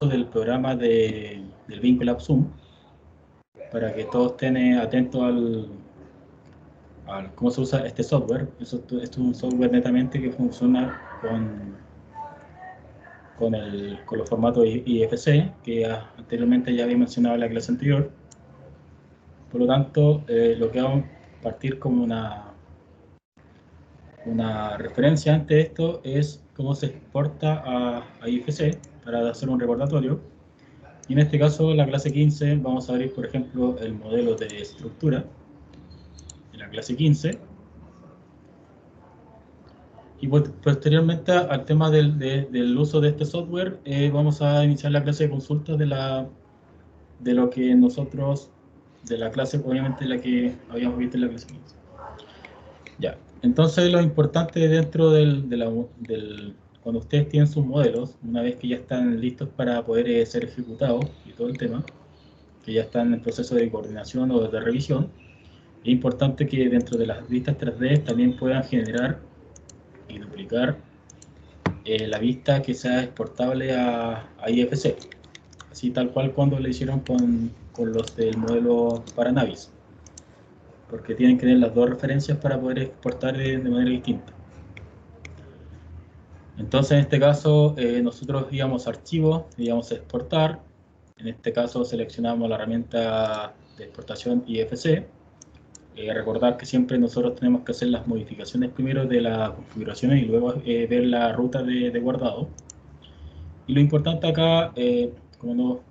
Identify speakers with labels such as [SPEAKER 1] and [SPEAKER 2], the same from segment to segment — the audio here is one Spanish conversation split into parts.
[SPEAKER 1] del programa del Vinculab Zoom, para que todos estén atentos al cómo se usa este software. Esto es un software netamente que funciona con los formatos IFC, que anteriormente ya había mencionado en la clase anterior. Por lo tanto, lo que vamos a partir como una referencia ante esto es cómo se exporta a IFC para hacer un recordatorio. Y en este caso, en la clase 15, vamos a abrir, por ejemplo, el modelo de estructura en la clase 15. Y posteriormente al tema del uso de este software, vamos a iniciar la clase de consultas de lo que nosotros, de la clase, obviamente, la que habíamos visto en la clase 15. Ya, entonces lo importante dentro cuando ustedes tienen sus modelos, una vez que ya están listos para poder ser ejecutados y todo el tema, que ya están en proceso de coordinación o de revisión, es importante que dentro de las vistas 3D también puedan generar y duplicar la vista que sea exportable a IFC, así tal cual cuando lo hicieron con los del modelo para Navis, porque tienen que tener las dos referencias para poder exportar de manera distinta. Entonces, en este caso, nosotros íbamos a archivos, íbamos a exportar. En este caso, seleccionamos la herramienta de exportación IFC. Recordar que siempre nosotros tenemos que hacer las modificaciones primero de las configuraciones y luego ver la ruta de guardado. Y lo importante acá, como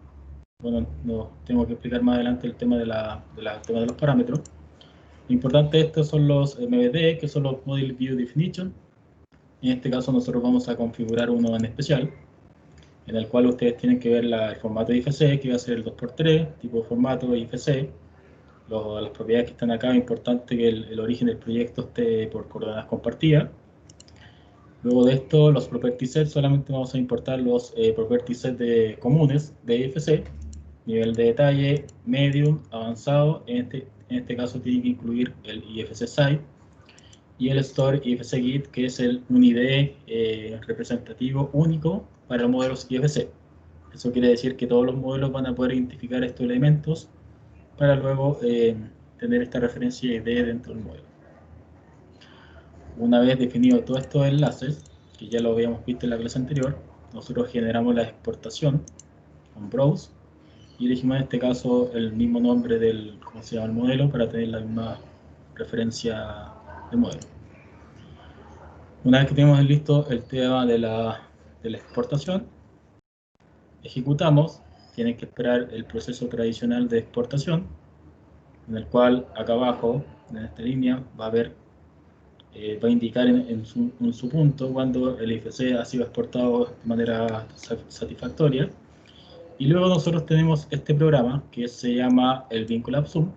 [SPEAKER 1] no tengo que explicar más adelante el tema tema de los parámetros, lo importante de estos son los MVD, que son los Model View Definition. En este caso nosotros vamos a configurar uno en especial, en el cual ustedes tienen que ver el formato IFC, que va a ser el 2x3, tipo de formato IFC. Las propiedades que están acá, es importante que el origen del proyecto esté por coordenadas compartidas. Luego de esto, los property sets, solamente vamos a importar los property sets comunes de IFC, nivel de detalle, medium, avanzado. En este caso tiene que incluir el IFC site y el store IFC Git, que es un IDE representativo único para los modelos IFC. Eso quiere decir que todos los modelos van a poder identificar estos elementos para luego tener esta referencia IDE dentro del modelo. Una vez definido todos estos enlaces, que ya lo habíamos visto en la clase anterior, nosotros generamos la exportación con Browse y elegimos en este caso el mismo nombre del, ¿cómo se llama el modelo? Para tener la misma referencia de modelo. Una vez que tenemos listo el tema de la exportación, ejecutamos, tienen que esperar el proceso tradicional de exportación, en el cual acá abajo, en esta línea, va a indicar en su punto cuando el IFC ha sido exportado de manera satisfactoria. Y luego nosotros tenemos este programa que se llama el Vinculab Zoom.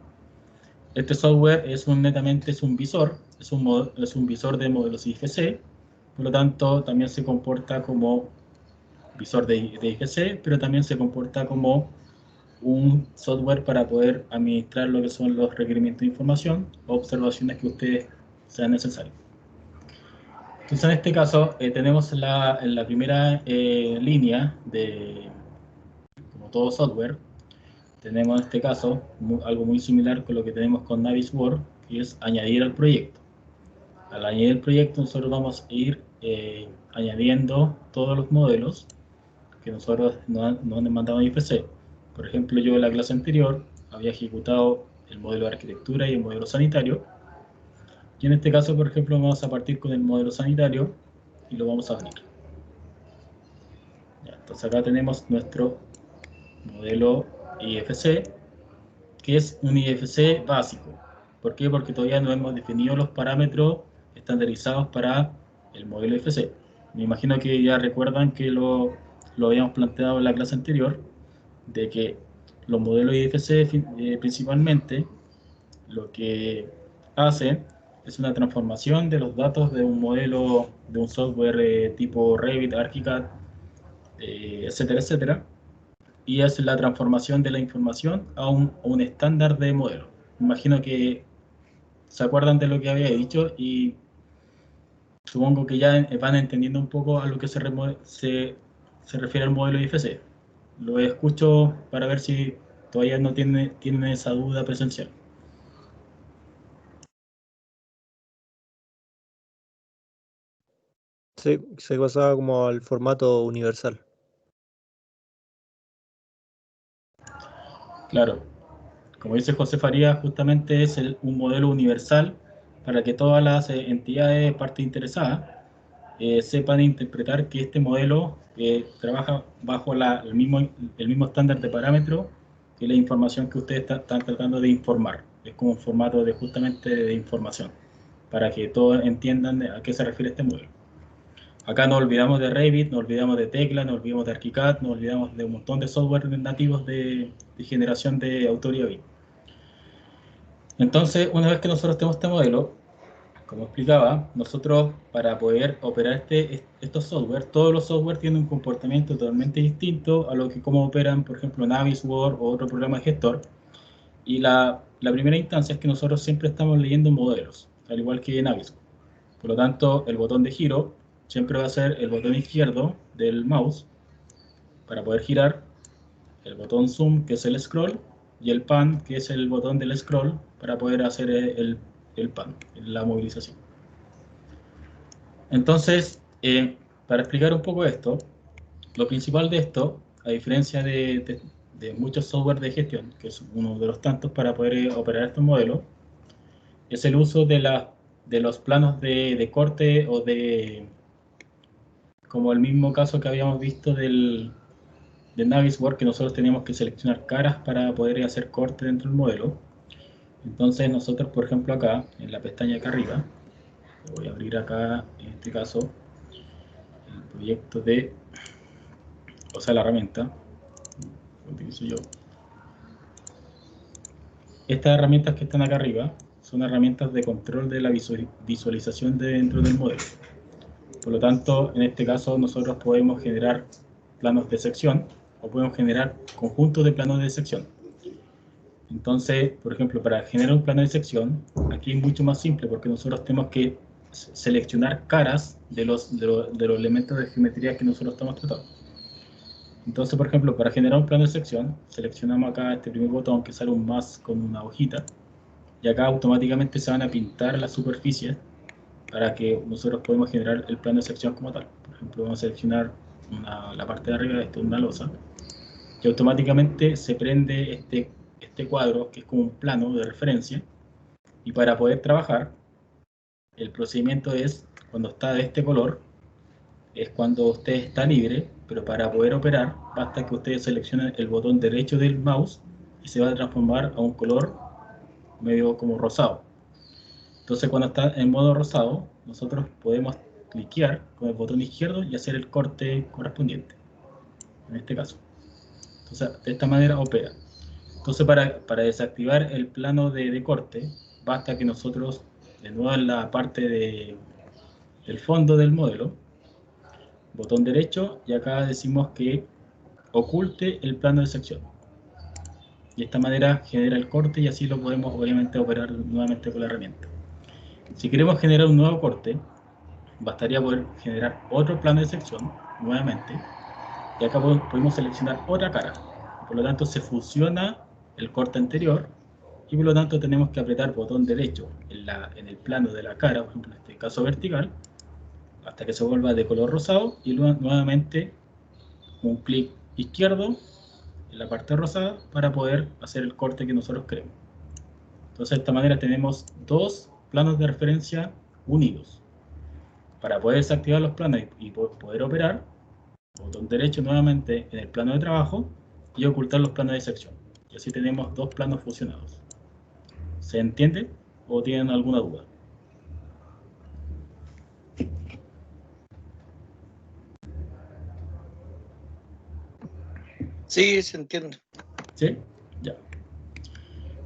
[SPEAKER 1] Este software netamente es un visor, es un visor de modelos IFC, por lo tanto también se comporta como visor de IFC, pero también se comporta como un software para poder administrar lo que son los requerimientos de información o observaciones que ustedes sean necesarios. Entonces, en este caso, tenemos en la primera línea como todo software, tenemos en este caso algo muy similar con lo que tenemos con Navisworks, que es añadir al proyecto. Al añadir el proyecto, nosotros vamos a ir añadiendo todos los modelos que nosotros nos han mandado en IFC. Por ejemplo, yo en la clase anterior había ejecutado el modelo de arquitectura y el modelo sanitario. Y en este caso, por ejemplo, vamos a partir con el modelo sanitario y lo vamos a abrir. Ya, entonces acá tenemos nuestro modelo IFC, que es un IFC básico. ¿Por qué? Porque todavía no hemos definido los parámetros estandarizados para el modelo IFC. Me imagino que ya recuerdan que lo habíamos planteado en la clase anterior, de que los modelos IFC principalmente lo que hacen es una transformación de los datos de un modelo, de un software tipo Revit, ArchiCAD, etcétera, etcétera, y es la transformación de la información a un estándar de modelo. Imagino que se acuerdan de lo que había dicho y supongo que ya van entendiendo un poco a lo que se refiere al modelo IFC. Lo escucho para ver si todavía no tienen esa duda presencial.
[SPEAKER 2] Sí, se pasaba como al formato universal.
[SPEAKER 1] Claro, como dice José Farías, justamente es un modelo universal para que todas las entidades, partes interesadas, sepan interpretar que este modelo trabaja bajo el mismo estándar de parámetro que la información que ustedes están tratando de informar. Es como un formato justamente de información, para que todos entiendan a qué se refiere este modelo. Acá nos olvidamos de Revit, nos olvidamos de Tecla, nos olvidamos de ArchiCAD, nos olvidamos de un montón de software nativos de generación de autoría BIM. Entonces, una vez que nosotros tenemos este modelo, como explicaba, nosotros para poder operar estos software, todos los software tienen un comportamiento totalmente distinto a lo que como operan, por ejemplo, Navisworks o otro programa de gestor. Y la primera instancia es que nosotros siempre estamos leyendo modelos, al igual que Navisworks. Por lo tanto, el botón de giro siempre va a ser el botón izquierdo del mouse para poder girar, el botón zoom, que es el scroll, y el pan, que es el botón del scroll, para poder hacer el pan, la movilización. Entonces, para explicar un poco esto, lo principal de esto, a diferencia de muchos software de gestión, que es uno de los tantos para poder operar estos modelos, es el uso de los planos de corte o como el mismo caso que habíamos visto de Navisworks, que nosotros teníamos que seleccionar caras para poder hacer corte dentro del modelo. Entonces nosotros, por ejemplo, acá, en la pestaña acá arriba, voy a abrir acá, en este caso, el proyecto o sea, la herramienta que utilizo yo. Estas herramientas que están acá arriba son herramientas de control de la visualización dentro del modelo. Por lo tanto, en este caso nosotros podemos generar planos de sección o podemos generar conjuntos de planos de sección. Entonces, por ejemplo, para generar un plano de sección, aquí es mucho más simple porque nosotros tenemos que seleccionar caras de los elementos de geometría que nosotros estamos tratando. Entonces, por ejemplo, para generar un plano de sección, seleccionamos acá este primer botón que sale un más con una hojita, y acá automáticamente se van a pintar las superficies para que nosotros podamos generar el plano de sección como tal. Por ejemplo, vamos a seleccionar la parte de arriba, esto es una losa, que automáticamente se prende este cuadro, que es como un plano de referencia, y para poder trabajar, el procedimiento es, cuando está de este color, es cuando usted está libre, pero para poder operar, basta que usted seleccione el botón derecho del mouse y se va a transformar a un color medio como rosado. Entonces, cuando está en modo rosado, nosotros podemos cliquear con el botón izquierdo y hacer el corte correspondiente, en este caso. Entonces, de esta manera opera. Entonces, para desactivar el plano de corte, basta que nosotros, de nuevo en la parte del fondo del modelo, botón derecho, y acá decimos que oculte el plano de sección. Y de esta manera genera el corte y así lo podemos obviamente operar nuevamente con la herramienta. Si queremos generar un nuevo corte, bastaría poder generar otro plano de sección nuevamente, y acá podemos seleccionar otra cara. Por lo tanto, se fusiona el corte anterior y por lo tanto tenemos que apretar botón derecho en el plano de la cara, por ejemplo en este caso vertical, hasta que se vuelva de color rosado, y luego nuevamente un clic izquierdo en la parte rosada para poder hacer el corte que nosotros queremos. Entonces de esta manera tenemos dos planos de referencia unidos. Para poder desactivar los planos y poder operar, botón derecho nuevamente en el plano de trabajo y ocultar los planos de sección. Y así tenemos dos planos fusionados. ¿Se entiende o tienen alguna duda?
[SPEAKER 3] Sí, se entiende.
[SPEAKER 1] ¿Sí? Ya.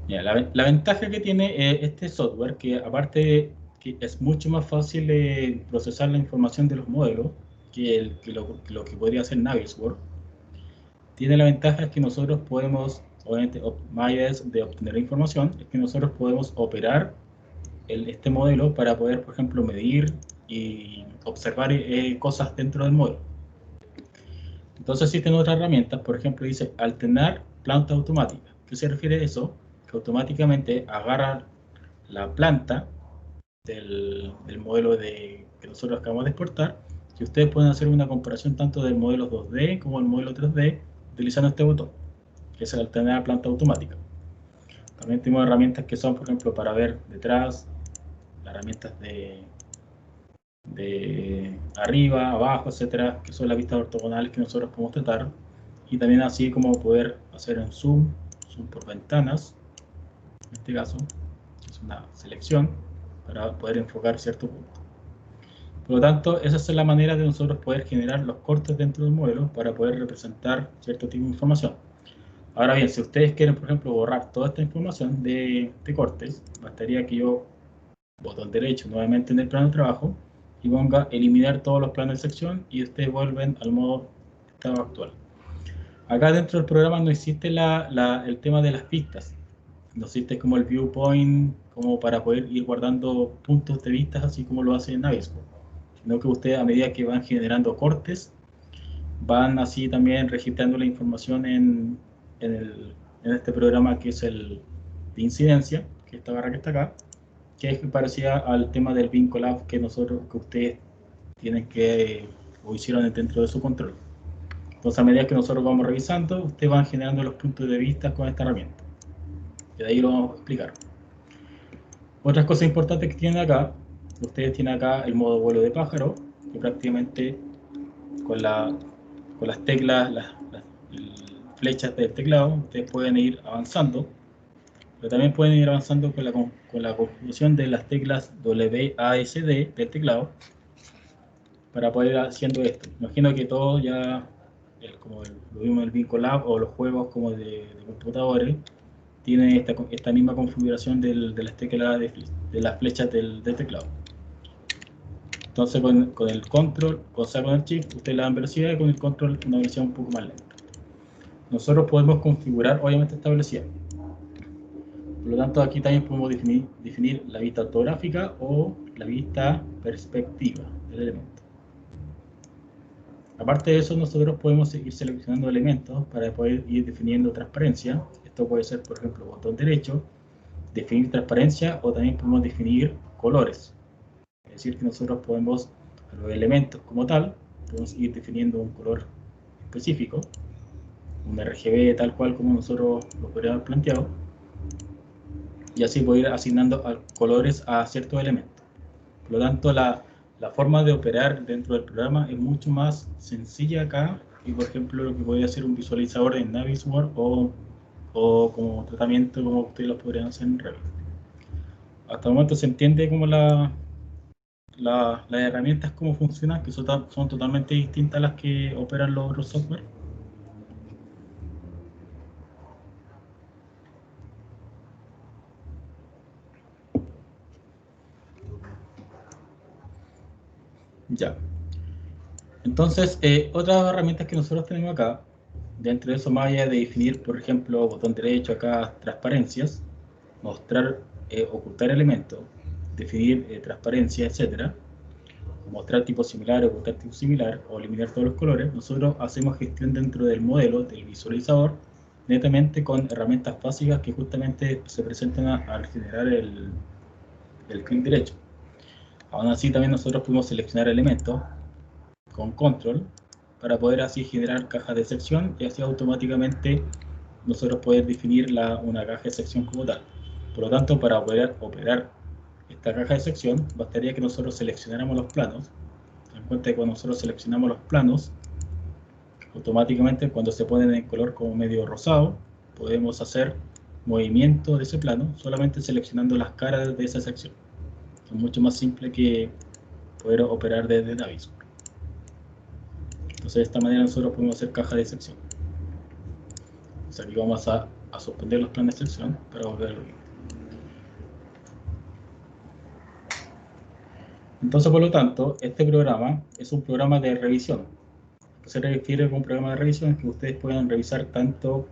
[SPEAKER 1] Ya, la ventaja que tiene este software, que aparte que es mucho más fácil de procesar la información de los modelos que lo que podría hacer Navisworks, tiene la ventaja que nosotros podemos, obviamente, más allá de obtener la información, es que nosotros podemos operar este modelo para poder, por ejemplo, medir y observar cosas dentro del modelo. Entonces existen otras herramientas, por ejemplo, dice alternar planta automática. ¿Qué se refiere a eso? Que automáticamente agarra la planta del modelo que nosotros acabamos de exportar, y ustedes pueden hacer una comparación tanto del modelo 2D como el modelo 3D utilizando este botón, que es el alternar planta automática. También tenemos herramientas que son, por ejemplo, para ver detrás, herramientas de arriba, abajo, etcétera, que son las vistas ortogonales que nosotros podemos tratar, y también así como poder hacer en zoom por ventanas, en este caso, es una selección para poder enfocar cierto punto. Por lo tanto, esa es la manera de nosotros poder generar los cortes dentro del modelo para poder representar cierto tipo de información. Ahora bien, si ustedes quieren, por ejemplo, borrar toda esta información de cortes, bastaría que yo, botón derecho nuevamente en el plano de trabajo, y ponga eliminar todos los planos de sección, y ustedes vuelven al modo estado actual. Acá dentro del programa no existe el tema de las pistas, no existe como el viewpoint, como para poder ir guardando puntos de vista, así como lo hace en Navisco, sino que ustedes a medida que van generando cortes, van así también registrando la información en este programa que es el de incidencia, que esta barra que está acá, que es parecida al tema del bin collab que ustedes tienen que o hicieron dentro de su control. Entonces, a medida que nosotros vamos revisando, ustedes van generando los puntos de vista con esta herramienta. Y de ahí lo vamos a explicar. Otras cosas importantes que tienen acá, ustedes tienen acá el modo vuelo de pájaro, que prácticamente con las teclas, las flechas del teclado, ustedes pueden ir avanzando, pero también pueden ir avanzando con la configuración de las teclas WASD del teclado para poder ir haciendo esto. Imagino que todo ya, como lo vimos en el bin collab o los juegos como de computadores, tienen esta misma configuración de las teclas de las flechas del teclado. Entonces con el control, con el shift, ustedes le dan velocidad, y con el control una velocidad un poco más lenta. Nosotros podemos configurar obviamente esta velocidad. Por lo tanto, aquí también podemos definir la vista ortográfica o la vista perspectiva del elemento. Aparte de eso, nosotros podemos seguir seleccionando elementos para poder ir definiendo transparencia. Esto puede ser, por ejemplo, botón derecho, definir transparencia, o también podemos definir colores. Es decir, que nosotros podemos, a los elementos como tal, podemos ir definiendo un color específico, un RGB tal cual como nosotros lo podríamos haber planteado, y así poder ir asignando colores a ciertos elementos. Por lo tanto, la forma de operar dentro del programa es mucho más sencilla acá que, por ejemplo, lo que podría hacer un visualizador en Navisworks o como tratamiento como ustedes lo podrían hacer en Revit. Hasta el momento se entiende como las herramientas cómo funcionan, que son totalmente distintas a las que operan los otros software. Ya. Entonces, otras herramientas que nosotros tenemos acá, dentro de eso, más allá de definir, por ejemplo, botón derecho acá, transparencias, mostrar, ocultar elementos, definir transparencia, etcétera, mostrar tipo similar, ocultar tipo similar, o eliminar todos los colores, nosotros hacemos gestión dentro del modelo, del visualizador, netamente con herramientas básicas que justamente se presentan al generar el clic derecho. Aún así, también nosotros podemos seleccionar elementos con control para poder así generar cajas de sección, y así automáticamente nosotros poder definir una caja de sección como tal. Por lo tanto, para poder operar esta caja de sección, bastaría que nosotros seleccionáramos los planos. Ten en cuenta que cuando nosotros seleccionamos los planos, automáticamente cuando se ponen en color como medio rosado, podemos hacer movimiento de ese plano solamente seleccionando las caras de esa sección. Es mucho más simple que poder operar desde Navisworks. Entonces, de esta manera nosotros podemos hacer caja de sección. Entonces, aquí vamos a suspender los planes de sección para volverlo bien. Entonces, por lo tanto, este programa es un programa de revisión. ¿Qué se refiere con un programa de revisión? Es que ustedes puedan revisar tanto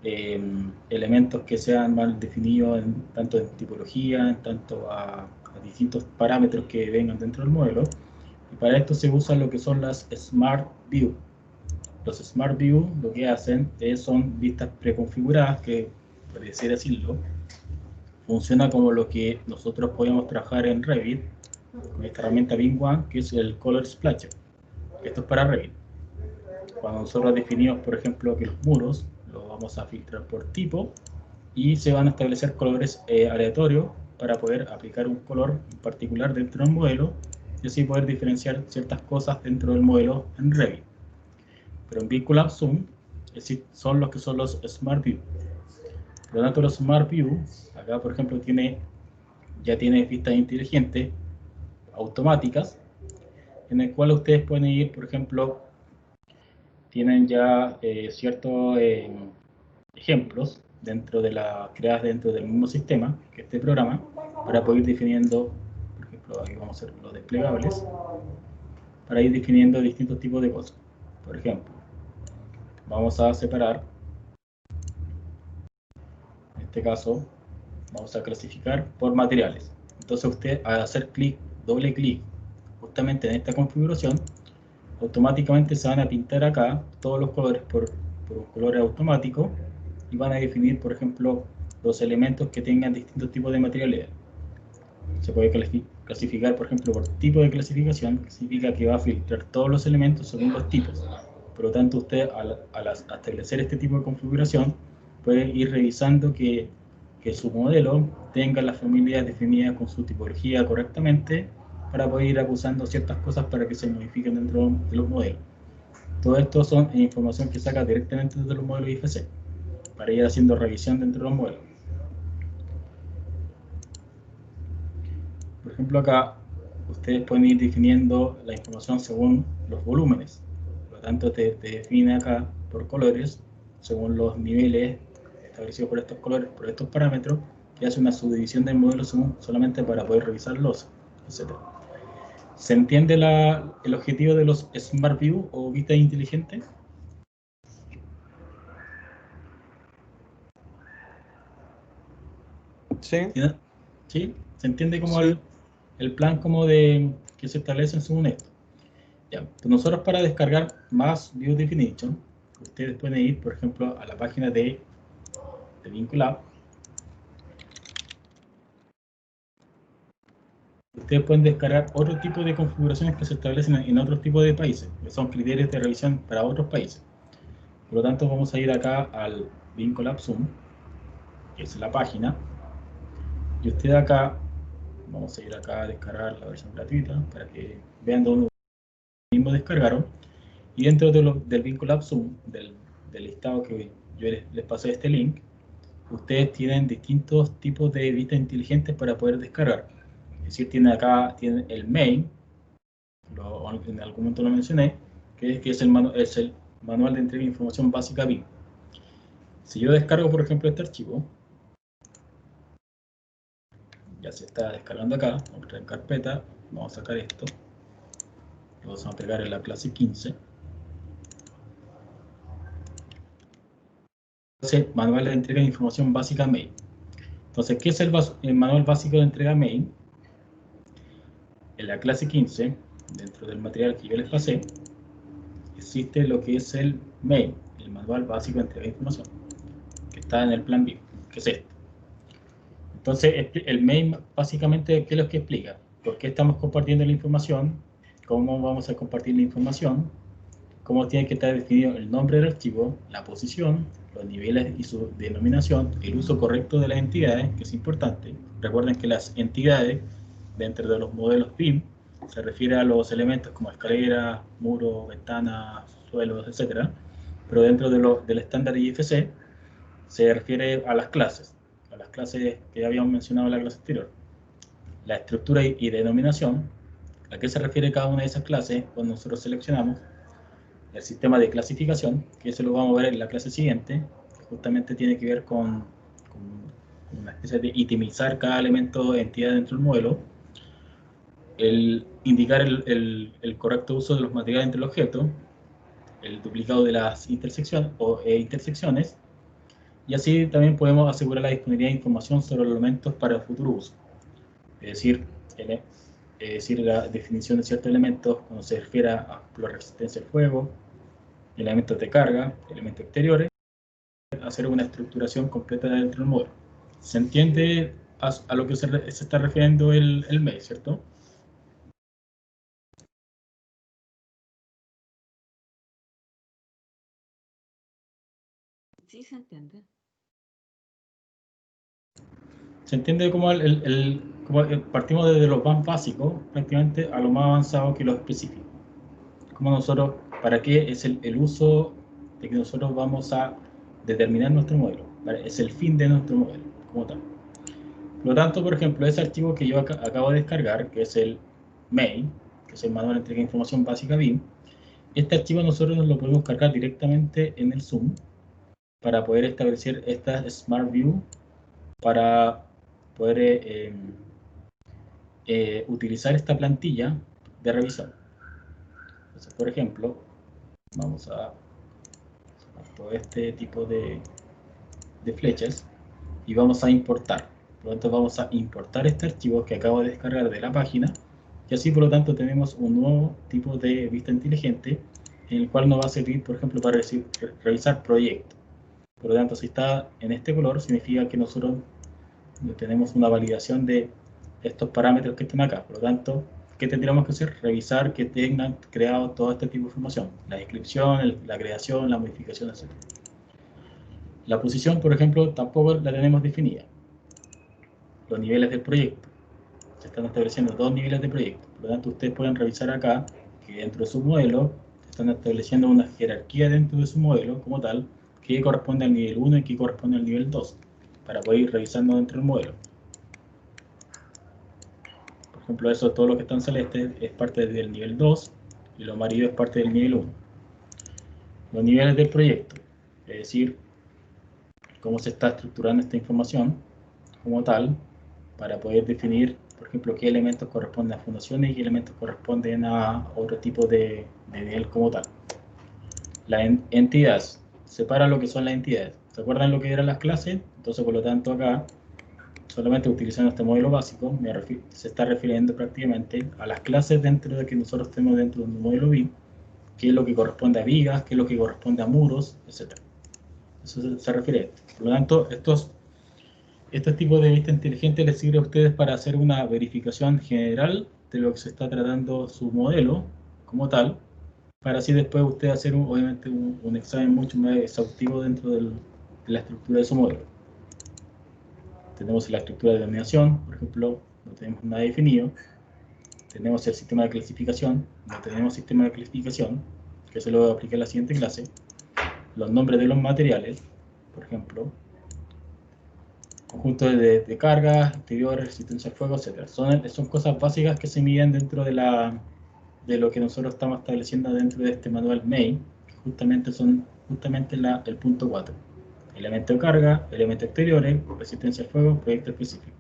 [SPEAKER 1] elementos que sean mal definidos, tanto en tipología, en tanto a distintos parámetros que vengan dentro del modelo. Y para esto se usan lo que son las Smart View. los Smart View lo que hacen son vistas preconfiguradas que, por así decirlo, funciona como lo que nosotros podemos trabajar en Revit con esta herramienta BIM One, que es el Color Splasher. Esto es para Revit. Cuando nosotros definimos, por ejemplo, que los muros los vamos a filtrar por tipo y se van a establecer colores aleatorios para poder aplicar un color en particular dentro del modelo y así poder diferenciar ciertas cosas dentro del modelo en Revit. Pero en Vinculab Zoom son los que son los Smart View. Por lo tanto, los Smart View, acá por ejemplo ya tiene vistas inteligentes automáticas, en el cual ustedes pueden ir, por ejemplo, tienen ya ciertos ejemplos creadas dentro del mismo sistema que este programa, para poder ir definiendo, por ejemplo, aquí vamos a hacer los desplegables, para ir definiendo distintos tipos de cosas. Por ejemplo, vamos a separar, en este caso, vamos a clasificar por materiales. Entonces usted, al hacer doble clic justamente en esta configuración, automáticamente se van a pintar acá todos los colores por un color automático y van a definir, por ejemplo, los elementos que tengan distintos tipos de materialidad. Se puede clasificar, por ejemplo, por tipo de clasificación, que significa que va a filtrar todos los elementos según los tipos. Por lo tanto, usted al establecer este tipo de configuración puede ir revisando que su modelo tenga las familias definidas con su tipología correctamente para poder ir acusando ciertas cosas para que se modifiquen dentro de los modelos. Todo esto son información que saca directamente de los modelos IFC para ir haciendo revisión dentro de los modelos. Por ejemplo, acá ustedes pueden ir definiendo la información según los volúmenes. Por lo tanto, te define acá por colores, según los niveles establecidos por estos colores, por estos parámetros, que hace una subdivisión del modelo solamente para poder revisarlos, etc. ¿Se entiende el objetivo de los Smart View o vistas inteligentes?
[SPEAKER 2] Sí.
[SPEAKER 1] ¿Sí? ¿Se entiende como
[SPEAKER 2] Sí.
[SPEAKER 1] el plan como de que se establece según esto? Ya, pues nosotros para descargar más View Definition, ustedes pueden ir, por ejemplo, a la página de Vinculab. Ustedes pueden descargar otro tipo de configuraciones que se establecen en otros tipos de países, que son criterios de revisión para otros países. Por lo tanto, vamos a ir acá al Vinculab Zoom, que es la página, y ustedes acá, vamos a ir acá a descargar la versión gratuita para que vean dónde mismo descargaron, y dentro del Vinculab Zoom, del listado que yo les pasé este link, ustedes tienen distintos tipos de vistas inteligentes para poder descargar. Es decir, tienen el main, en algún momento lo mencioné, que es el manual de entrega de información básica BIM. Si yo descargo, por ejemplo, este archivo, ya se está descargando acá, vamos a entrar en carpeta, vamos a sacar esto, lo vamos a pegar en la clase 15. Entonces, manual de entrega de información básica main. Entonces, ¿qué es el manual básico de entrega main? En la clase 15, dentro del material que yo les pasé, existe lo que es el main, el manual básico de entrega de información, que está en el plan BIM, que es este. Entonces, el main básicamente, ¿qué es lo que explica? ¿Por qué estamos compartiendo la información? ¿Cómo vamos a compartir la información? ¿Cómo tiene que estar definido el nombre del archivo, la posición, los niveles y su denominación, el uso correcto de las entidades, que es importante? Recuerden que las entidades, dentro de los modelos BIM, se refiere a los elementos como escaleras, muros, ventanas, suelos, etc. Pero dentro del estándar IFC, se refiere a las clases que ya habíamos mencionado en la clase anterior. La estructura y denominación, a qué se refiere cada una de esas clases cuando nosotros seleccionamos el sistema de clasificación, que eso lo vamos a ver en la clase siguiente, que justamente tiene que ver con una especie de itemizar cada elemento de entidad dentro del modelo, el indicar el correcto uso de los materiales entre el objeto, el duplicado de las intersecciones, y así también podemos asegurar la disponibilidad de información sobre los elementos para el futuro uso. Es decir, la definición de ciertos elementos cuando se refiere a la resistencia al fuego, elementos de carga, elementos exteriores, hacer una estructuración completa dentro del modelo. ¿Se entiende a lo que se está refiriendo el mail, cierto?
[SPEAKER 3] Sí, se entiende.
[SPEAKER 1] Se entiende como partimos desde lo más básico, prácticamente, a lo más avanzado que lo específico. Como nosotros, ¿para qué es el uso de que nosotros vamos a determinar nuestro modelo? ¿Vale? Es el fin de nuestro modelo, como tal. Por lo tanto, por ejemplo, ese archivo que yo acabo de descargar, que es el main, que es el manual de entrega de información básica BIM, este archivo nosotros lo podemos cargar directamente en el Zoom para poder establecer esta Smart View para poder utilizar esta plantilla de revisión. Entonces, por ejemplo, vamos a todo este tipo de flechas y vamos a importar. Por lo tanto, vamos a importar este archivo que acabo de descargar de la página y así, por lo tanto, tenemos un nuevo tipo de vista inteligente en el cual nos va a servir, por ejemplo, para revisar proyectos. Por lo tanto, si está en este color, significa que nosotros tenemos una validación de estos parámetros que están acá. Por lo tanto, ¿qué tendríamos que hacer? Revisar que tengan creado todo este tipo de información. La descripción, la creación, la modificación, etc. La posición, por ejemplo, tampoco la tenemos definida. Los niveles del proyecto. Se están estableciendo dos niveles de proyecto. Por lo tanto, ustedes pueden revisar acá que dentro de su modelo se están estableciendo una jerarquía dentro de su modelo como tal que corresponde al nivel 1 y que corresponde al nivel 2 para poder ir revisando dentro del modelo. Por ejemplo, eso, todo lo que está en celeste es parte del nivel 2 y lo amarillo es parte del nivel 1. Los niveles del proyecto, es decir, cómo se está estructurando esta información como tal para poder definir, por ejemplo, qué elementos corresponden a fundaciones y qué elementos corresponden a otro tipo de nivel como tal. Las entidades, separa lo que son las entidades. ¿Se acuerdan lo que eran las clases? Entonces, por lo tanto, acá, solamente utilizando este modelo básico, se está refiriendo prácticamente a las clases dentro de que nosotros tenemos dentro de un modelo BIM, qué es lo que corresponde a vigas, qué es lo que corresponde a muros, etc. Eso se refiere a esto. Por lo tanto, este tipo de vista inteligente les sirve a ustedes para hacer una verificación general de lo que se está tratando su modelo como tal, para así después usted hacer obviamente un examen mucho más exhaustivo dentro de la estructura de su modelo. Tenemos la estructura de denominación, por ejemplo, no tenemos nada definido. Tenemos el sistema de clasificación, no tenemos sistema de clasificación, que se lo voy a aplicar en la siguiente clase. Los nombres de los materiales, por ejemplo, conjunto de cargas, exteriores, resistencia al fuego, etc. Son cosas básicas que se miden dentro de lo que nosotros estamos estableciendo dentro de este manual main, que justamente son el punto 4. Elemento de carga, elementos exteriores, resistencia al fuego, proyecto específico.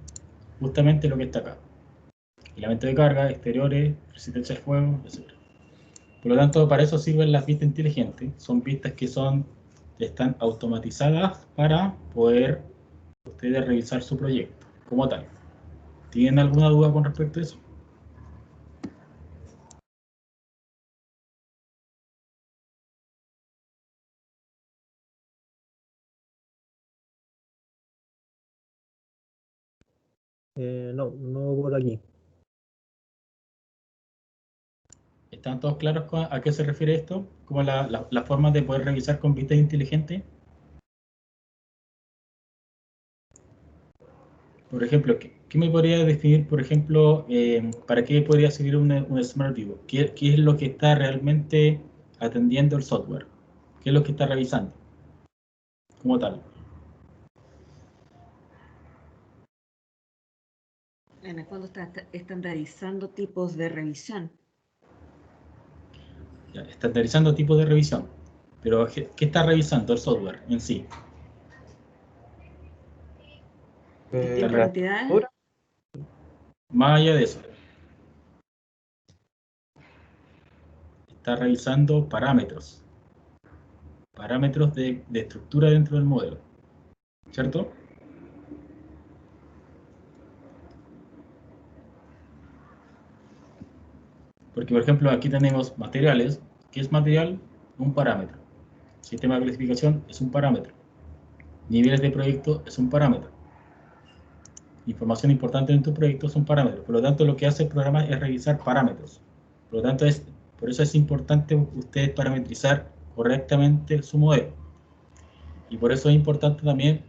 [SPEAKER 1] Justamente lo que está acá. Elemento de carga, exteriores, resistencia al fuego, etc. Por lo tanto, para eso sirven las vistas inteligentes. Son vistas que están automatizadas para poder ustedes revisar su proyecto como tal. ¿Tienen alguna duda con respecto a eso?
[SPEAKER 2] No, no por aquí.
[SPEAKER 1] ¿Están todos claros a qué se refiere esto? ¿Como la forma de poder revisar con vistas inteligentes? Por ejemplo, ¿qué me podría definir, por ejemplo, para qué podría servir un Smart View? ¿Qué es lo que está realmente atendiendo el software? ¿Qué es lo que está revisando como tal?
[SPEAKER 3] En el fondo está estandarizando tipos de revisión.
[SPEAKER 1] Ya, estandarizando tipos de revisión. Pero, ¿qué está revisando el software en sí?
[SPEAKER 3] Distintas entidades.
[SPEAKER 1] Más allá de eso, está revisando parámetros de estructura dentro del modelo, ¿cierto? Porque, por ejemplo, aquí tenemos materiales. ¿Qué es material? Un parámetro. Sistema de clasificación es un parámetro. Niveles de proyecto es un parámetro. Información importante en tu proyecto es un parámetro. Por lo tanto, lo que hace el programa es revisar parámetros. Por lo tanto, por eso es importante ustedes parametrizar correctamente su modelo. Y por eso es importante también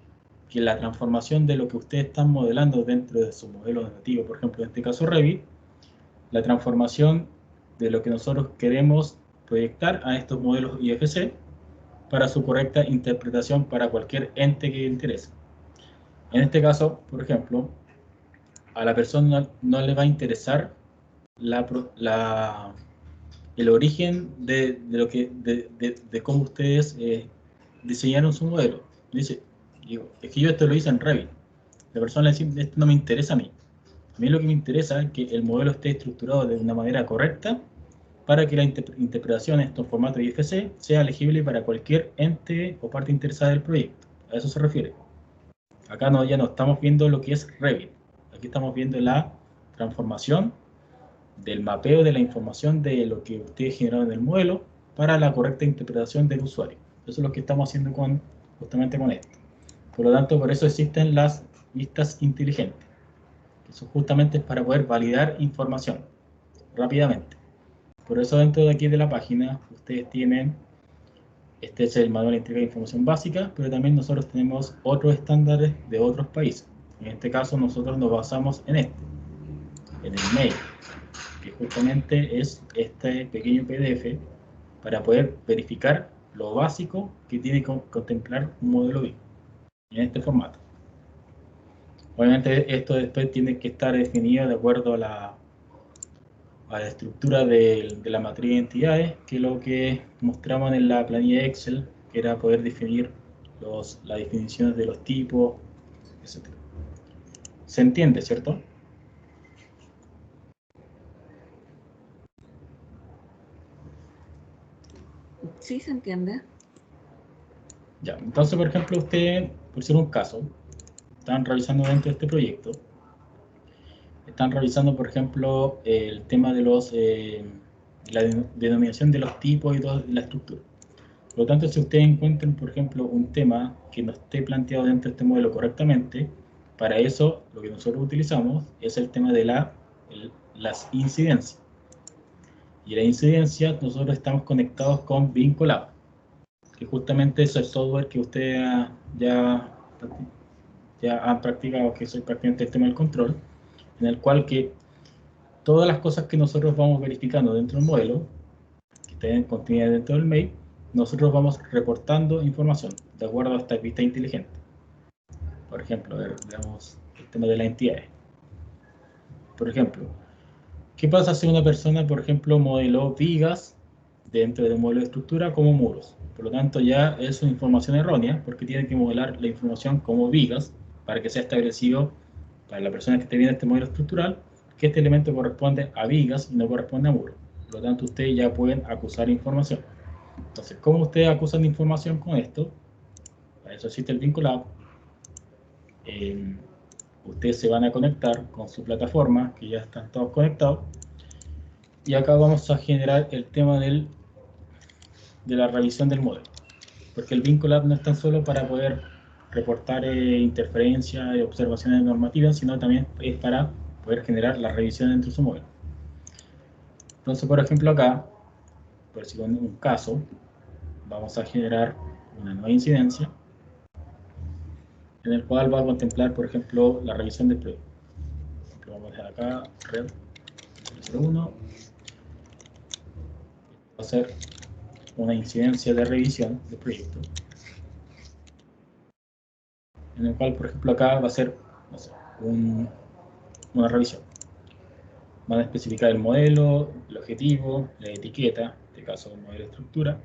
[SPEAKER 1] que la transformación de lo que ustedes están modelando dentro de su modelo nativo, por ejemplo, en este caso Revit, la transformación de lo que nosotros queremos proyectar a estos modelos IFC para su correcta interpretación para cualquier ente que le interese. En este caso, por ejemplo, a la persona no le va a interesar el origen de cómo ustedes diseñaron su modelo. Dice, es que yo esto lo hice en Revit. La persona le dice, esto no me interesa a mí. A mí lo que me interesa es que el modelo esté estructurado de una manera correcta para que la interpretación en estos formatos IFC sea legible para cualquier ente o parte interesada del proyecto. A eso se refiere. Acá ya no estamos viendo lo que es Revit. Aquí estamos viendo la transformación del mapeo de la información de lo que ustedes generaron en el modelo para la correcta interpretación del usuario. Eso es lo que estamos haciendo justamente con esto. Por lo tanto, por eso existen las vistas inteligentes. Eso justamente es para poder validar información rápidamente. Por eso dentro de aquí de la página ustedes tienen, este es el manual de entrega de información básica, pero también nosotros tenemos otros estándares de otros países. En este caso nosotros nos basamos en en el mail, que justamente es este pequeño PDF para poder verificar lo básico que tiene que contemplar un modelo BIM en este formato. Obviamente esto después tiene que estar definido de acuerdo a la estructura de la matriz de entidades, que es lo que mostramos en la planilla Excel, que era poder definir las definiciones de los tipos, etc. ¿Se entiende, cierto?
[SPEAKER 3] Sí, se entiende.
[SPEAKER 1] Ya, entonces, por ejemplo, usted, por ser un caso, están revisando dentro de este proyecto, están revisando, por ejemplo, el tema de la denominación de los tipos y toda la estructura. Por lo tanto, si ustedes encuentran, por ejemplo, un tema que no esté planteado dentro de este modelo correctamente, para eso lo que nosotros utilizamos es el tema de las incidencias. Y la incidencia, nosotros estamos conectados con BIM Collab, que justamente es el software que ustedes ya han practicado, que es prácticamente el tema del control, en el cual que todas las cosas que nosotros vamos verificando dentro del modelo, que estén contenidas dentro del mail, nosotros vamos reportando información de acuerdo a esta vista inteligente. Por ejemplo, veamos el tema de las entidades. Por ejemplo, ¿qué pasa si una persona, por ejemplo, modeló vigas dentro de un modelo de estructura como muros? Por lo tanto, ya es una información errónea porque tiene que modelar la información como vigas para que sea establecido para la persona que esté viendo este modelo estructural que este elemento corresponde a vigas y no corresponde a muros. Por lo tanto, ustedes ya pueden acusar información. Entonces, ¿cómo ustedes acusan de información con esto? Para eso existe el vinculado. Ustedes se van a conectar con su plataforma, que ya están todos conectados. Y acá vamos a generar el tema de la revisión del modelo. Porque el Vincolab no es tan solo para poder reportar interferencias y observaciones normativas, sino también es para poder generar la revisión dentro de su modelo. Entonces, por ejemplo, acá, por decir un caso, vamos a generar una nueva incidencia en el cual va a contemplar, por ejemplo, la revisión del proyecto. Por ejemplo, vamos a dejar acá, red 01. Va a ser una incidencia de revisión del proyecto. En el cual, por ejemplo, acá va a ser, no sé, una revisión. Van a especificar el modelo, el objetivo, la etiqueta, en este caso el modelo de estructura,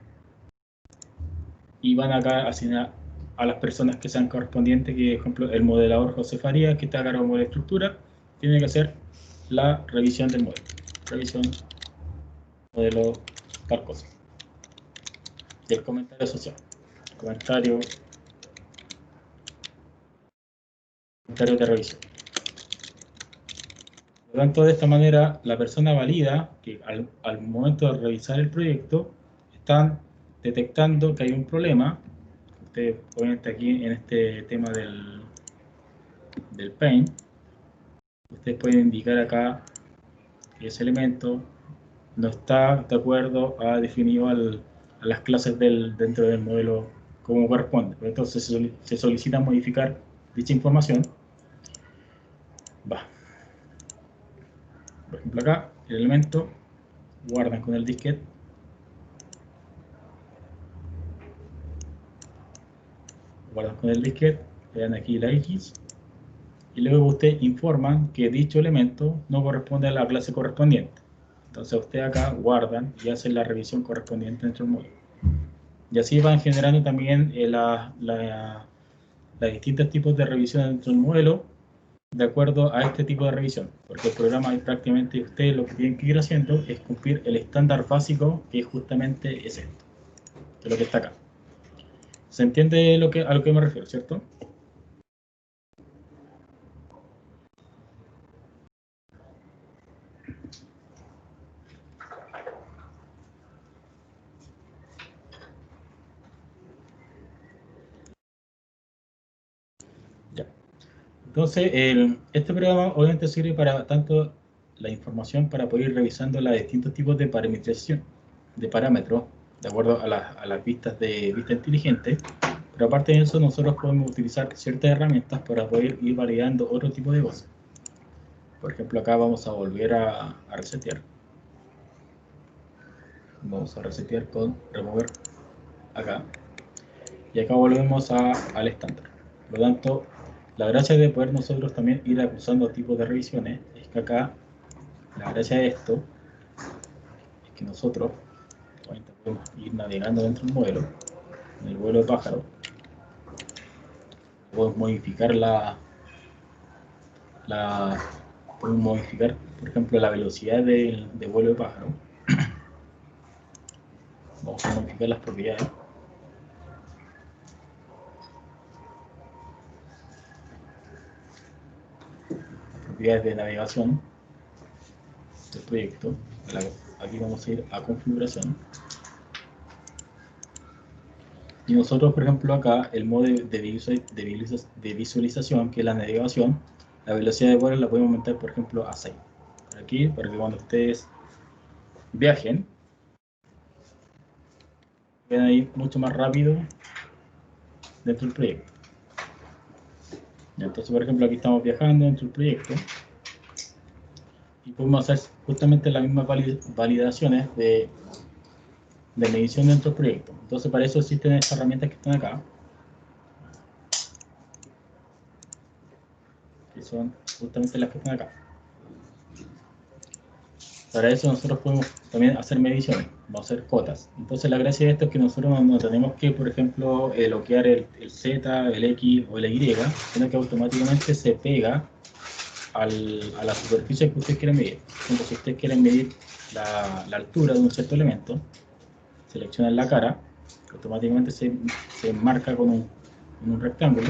[SPEAKER 1] y van acá a asignar a las personas que sean correspondientes, que por ejemplo el modelador José Farías, que está a cargo del modelo de estructura, tiene que hacer la revisión del modelo. Revisión, modelo, tal cosa. Y el comentario social. Comentario de revisión. Por lo tanto, de esta manera, la persona valida que al momento de revisar el proyecto están detectando que hay un problema, ustedes obviamente aquí en este tema del Paint, ustedes pueden indicar acá que ese elemento no está de acuerdo a definido a las clases dentro del modelo como corresponde. Entonces se solicita modificar dicha información. Va. Por ejemplo acá, el elemento, guardan con el disquete. Guardan con el disquete, vean aquí la X, y luego ustedes informan que dicho elemento no corresponde a la clase correspondiente. Entonces ustedes acá guardan y hacen la revisión correspondiente dentro del módulo. Y así van generando también los distintos tipos de revisión dentro del modelo de acuerdo a este tipo de revisión. Porque el programa prácticamente ustedes lo que tienen que ir haciendo es cumplir el estándar básico que justamente es esto, que es lo que está acá. ¿Se entiende a lo que me refiero, cierto? Ya. Entonces, este programa obviamente sirve para tanto la información para poder ir revisando los distintos tipos de parametrización, de parámetros, de acuerdo a las vistas de vista inteligente, pero aparte de eso nosotros podemos utilizar ciertas herramientas para poder ir validando otro tipo de cosas. Por ejemplo, acá vamos a volver a resetear. Vamos a resetear con remover acá. Y acá volvemos al estándar. Por lo tanto, la gracia de poder nosotros también ir acusando tipos de revisiones es que acá, la gracia de esto es que nosotros podemos ir navegando dentro del modelo, en el vuelo de pájaro, podemos modificar podemos modificar, por ejemplo, la velocidad de vuelo de pájaro. Vamos a modificar las propiedades. Las propiedades de navegación del proyecto. Aquí vamos a ir a configuración. Y nosotros, por ejemplo, acá, el modo de visualización, que es la navegación, la velocidad de vuelo la podemos aumentar, por ejemplo, a 6. Aquí, para que cuando ustedes viajen, puedan ir mucho más rápido dentro del proyecto. Entonces, por ejemplo, aquí estamos viajando dentro del proyecto y podemos hacer justamente las mismas validaciones de medición dentro del proyecto. Entonces, para eso existen estas herramientas que están acá, que son justamente las que están acá. Para eso nosotros podemos también hacer mediciones, vamos a hacer cotas. Entonces la gracia de esto es que nosotros no tenemos que, por ejemplo, bloquear el Z, el X o el Y, sino que automáticamente se pega a la superficie que ustedes quieren medir. Entonces, si ustedes quieren medir la altura de un cierto elemento, seleccionan la cara, automáticamente se marca con un rectángulo,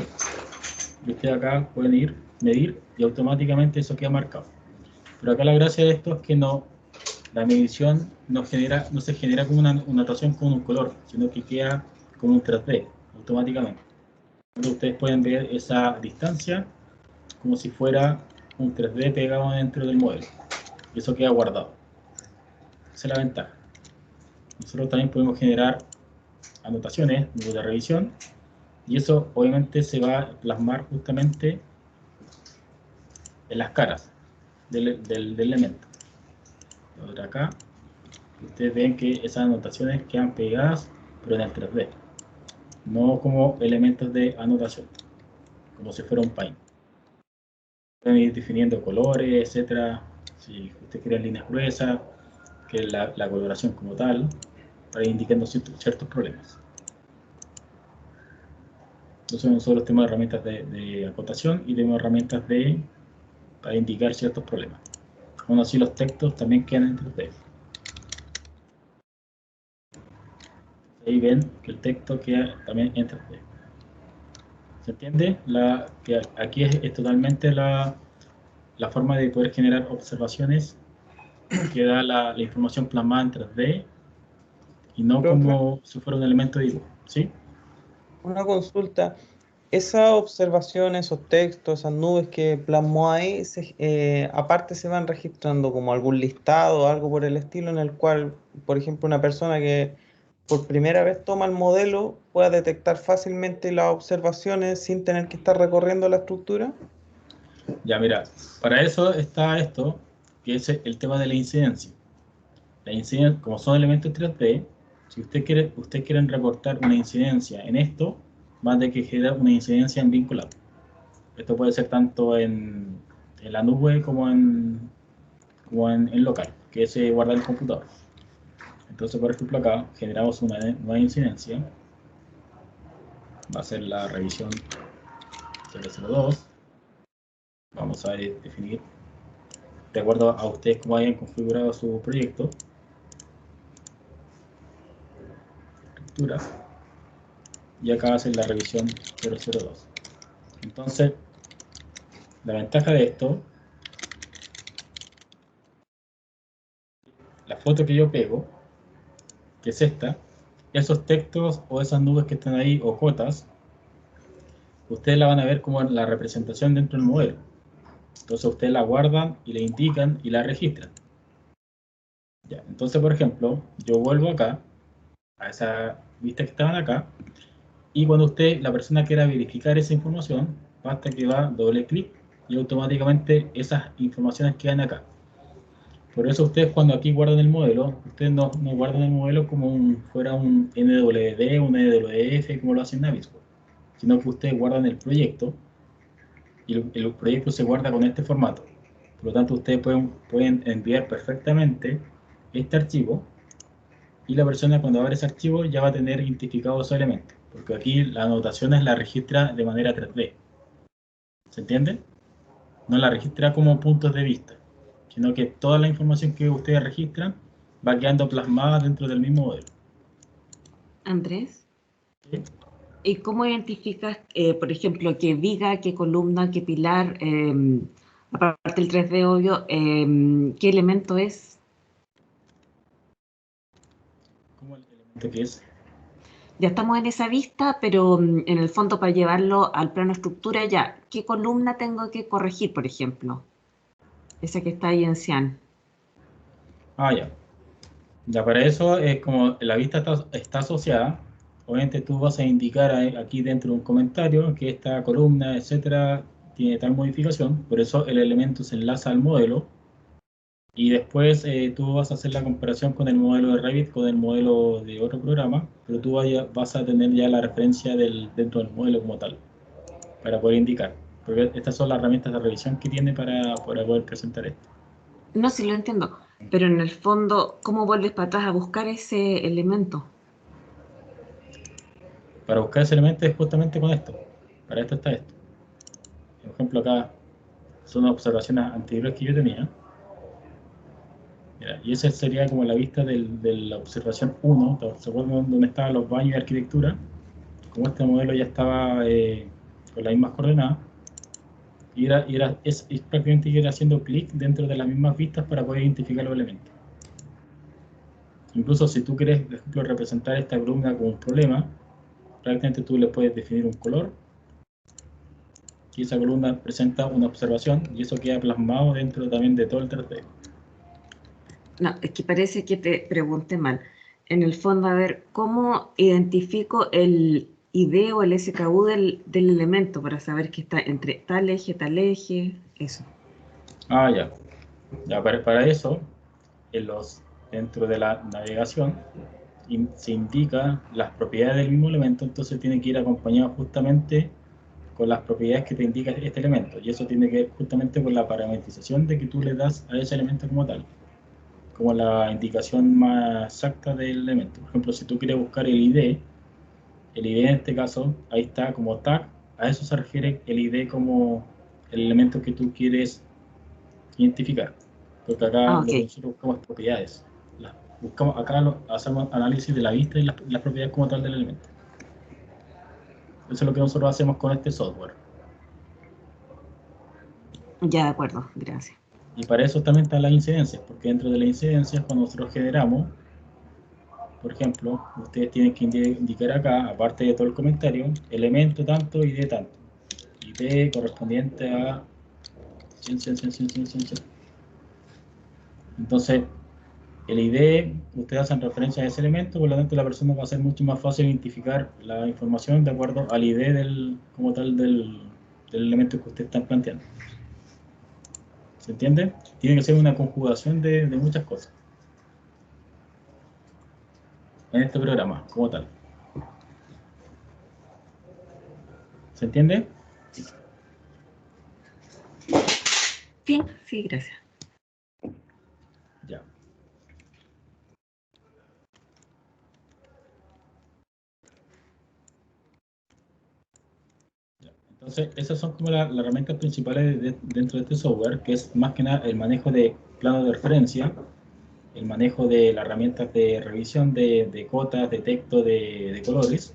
[SPEAKER 1] y ustedes acá pueden ir, medir, y automáticamente eso queda marcado. Pero acá la gracia de esto es que la medición no se genera como una notación con un color, sino que queda como un 3D, automáticamente. Entonces ustedes pueden ver esa distancia como si fuera un 3D pegado dentro del modelo. Y eso queda guardado. Esa es la ventaja. Nosotros también podemos generar anotaciones de revisión, y eso obviamente se va a plasmar justamente en las caras del elemento. Ahora acá, ustedes ven que esas anotaciones quedan pegadas, pero en el 3D, no como elementos de anotación, como si fuera un paint. Pueden ir definiendo colores, etcétera, si ustedes quieren líneas gruesas, que es la coloración como tal, para ir indicando ciertos problemas. Entonces nosotros tenemos herramientas de acotación y tenemos herramientas para indicar ciertos problemas. Aún así los textos también quedan en 3D. Ahí ven que el texto queda también en 3D. ¿Se entiende? Que aquí es totalmente la forma de poder generar observaciones que da la información plasmada en 3D y no
[SPEAKER 4] Profe,
[SPEAKER 1] como si fuera un elemento de dibujo, ¿sí?
[SPEAKER 4] una consulta. Esas observaciones, esos textos, esas nubes que plasmó ahí, aparte se van registrando como algún listado o algo por el estilo en el cual, por ejemplo, una persona que por primera vez toma el modelo pueda detectar fácilmente las observaciones sin tener que estar recorriendo la estructura.
[SPEAKER 1] Ya, mira, para eso está esto, que es el tema de la incidencia. La incidencia, como son elementos 3D, si ustedes quieren reportar una incidencia en esto, van a tener que generar una incidencia en vinculado. Esto puede ser tanto en la nube como en local, que se guarda en el computador. Entonces, por ejemplo, acá generamos una nueva incidencia. Va a ser la revisión 002. Vamos a definir, de acuerdo a ustedes cómo hayan configurado su proyecto, estructura, y acá va a ser la revisión 002. Entonces, la ventaja de esto, la foto que yo pego, que es esta, esos textos o esas nubes que están ahí, o cotas, ustedes la van a ver como la representación dentro del modelo. Entonces ustedes la guardan y la indican y la registran. Ya, entonces, por ejemplo, yo vuelvo acá, a esa vista que estaban acá, y cuando la persona quiera verificar esa información, basta que va doble clic y automáticamente esas informaciones quedan acá. Por eso ustedes cuando aquí guardan el modelo, ustedes no guardan el modelo como fuera un NWD, un NWF, como lo hacen Navisworks, sino que ustedes guardan el proyecto y el proyecto se guarda con este formato. Por lo tanto, ustedes pueden enviar perfectamente este archivo y la persona cuando abre ese archivo ya va a tener identificado esos elementos, porque aquí las anotaciones las registra de manera 3D. ¿Se entiende? No la registra como puntos de vista, sino que toda la información que ustedes registran va quedando plasmada dentro del mismo modelo.
[SPEAKER 3] Andrés,
[SPEAKER 1] ¿Sí?
[SPEAKER 3] ¿y cómo identificas, por ejemplo, qué viga, qué columna, qué pilar, aparte del 3D obvio, qué elemento es?
[SPEAKER 1] Como el elemento que es.
[SPEAKER 3] Ya estamos en esa vista, pero en el fondo para llevarlo al plano estructura ya, ¿qué columna tengo que corregir, por ejemplo? Esa que está ahí en cian.
[SPEAKER 1] Ah, ya. Ya para eso es como la vista está asociada. Obviamente tú vas a indicar aquí dentro de un comentario que esta columna, etcétera, tiene tal modificación. Por eso el elemento se enlaza al modelo. Y después tú vas a hacer la comparación con el modelo de Revit, con el modelo de otro programa, pero tú vas a tener ya la referencia dentro del modelo como tal, para poder indicar. Porque estas son las herramientas de revisión que tiene para poder presentar esto.
[SPEAKER 3] No, sí lo entiendo, pero en el fondo, ¿cómo vuelves para atrás a buscar ese elemento?
[SPEAKER 1] Para buscar ese elemento es justamente con esto. Para esto está esto. Por ejemplo, acá son observaciones anteriores que yo tenía. Mira, y esa sería como la vista de la observación 1. ¿Se acuerdan dónde estaban los baños de arquitectura? Como este modelo ya estaba con las mismas coordenadas, es prácticamente ir haciendo clic dentro de las mismas vistas para poder identificar los elementos. Incluso si tú quieres, por ejemplo, representar esta columna como un problema, prácticamente tú le puedes definir un color y esa columna presenta una observación y eso queda plasmado dentro también de todo el 3D.
[SPEAKER 3] No, es que parece que te pregunté mal. En el fondo, a ver, ¿cómo identifico el ID o el SKU del elemento para saber que está entre tal eje, eso?
[SPEAKER 1] Ah, ya. Ya para eso, dentro de la navegación, se indica las propiedades del mismo elemento, entonces tiene que ir acompañado justamente con las propiedades que te indica este elemento. Y eso tiene que ver justamente con la parametrización de que tú le das a ese elemento como tal, como la indicación más exacta del elemento. Por ejemplo, si tú quieres buscar el ID en este caso, ahí está como tag, a eso se refiere el ID como el elemento que tú quieres identificar. Porque acá
[SPEAKER 3] Ah,
[SPEAKER 1] lo
[SPEAKER 3] ok.
[SPEAKER 1] que nosotros buscamos es propiedades. Acá hacemos análisis de la vista y las propiedades como tal del elemento. Eso es lo que nosotros hacemos con este software.
[SPEAKER 3] Ya, de acuerdo, gracias.
[SPEAKER 1] Y para eso también están las incidencias, porque dentro de las incidencias, cuando nosotros generamos, por ejemplo, ustedes tienen que indicar acá, aparte de todo el comentario, elemento tanto y de tanto. ID correspondiente a ciencia. Entonces, el ID, ustedes hacen referencia a ese elemento, por lo tanto la persona va a ser mucho más fácil identificar la información de acuerdo al ID como tal del elemento que ustedes están planteando. ¿Se entiende? Tiene que ser una conjugación de muchas cosas en este programa, como tal. ¿Se entiende?
[SPEAKER 3] Bien, sí, gracias.
[SPEAKER 1] Ya. Entonces, esas son como las herramientas principales dentro de este software, que es más que nada el manejo de planos de referencia, el manejo de las herramientas de revisión de cotas, de texto, de colores,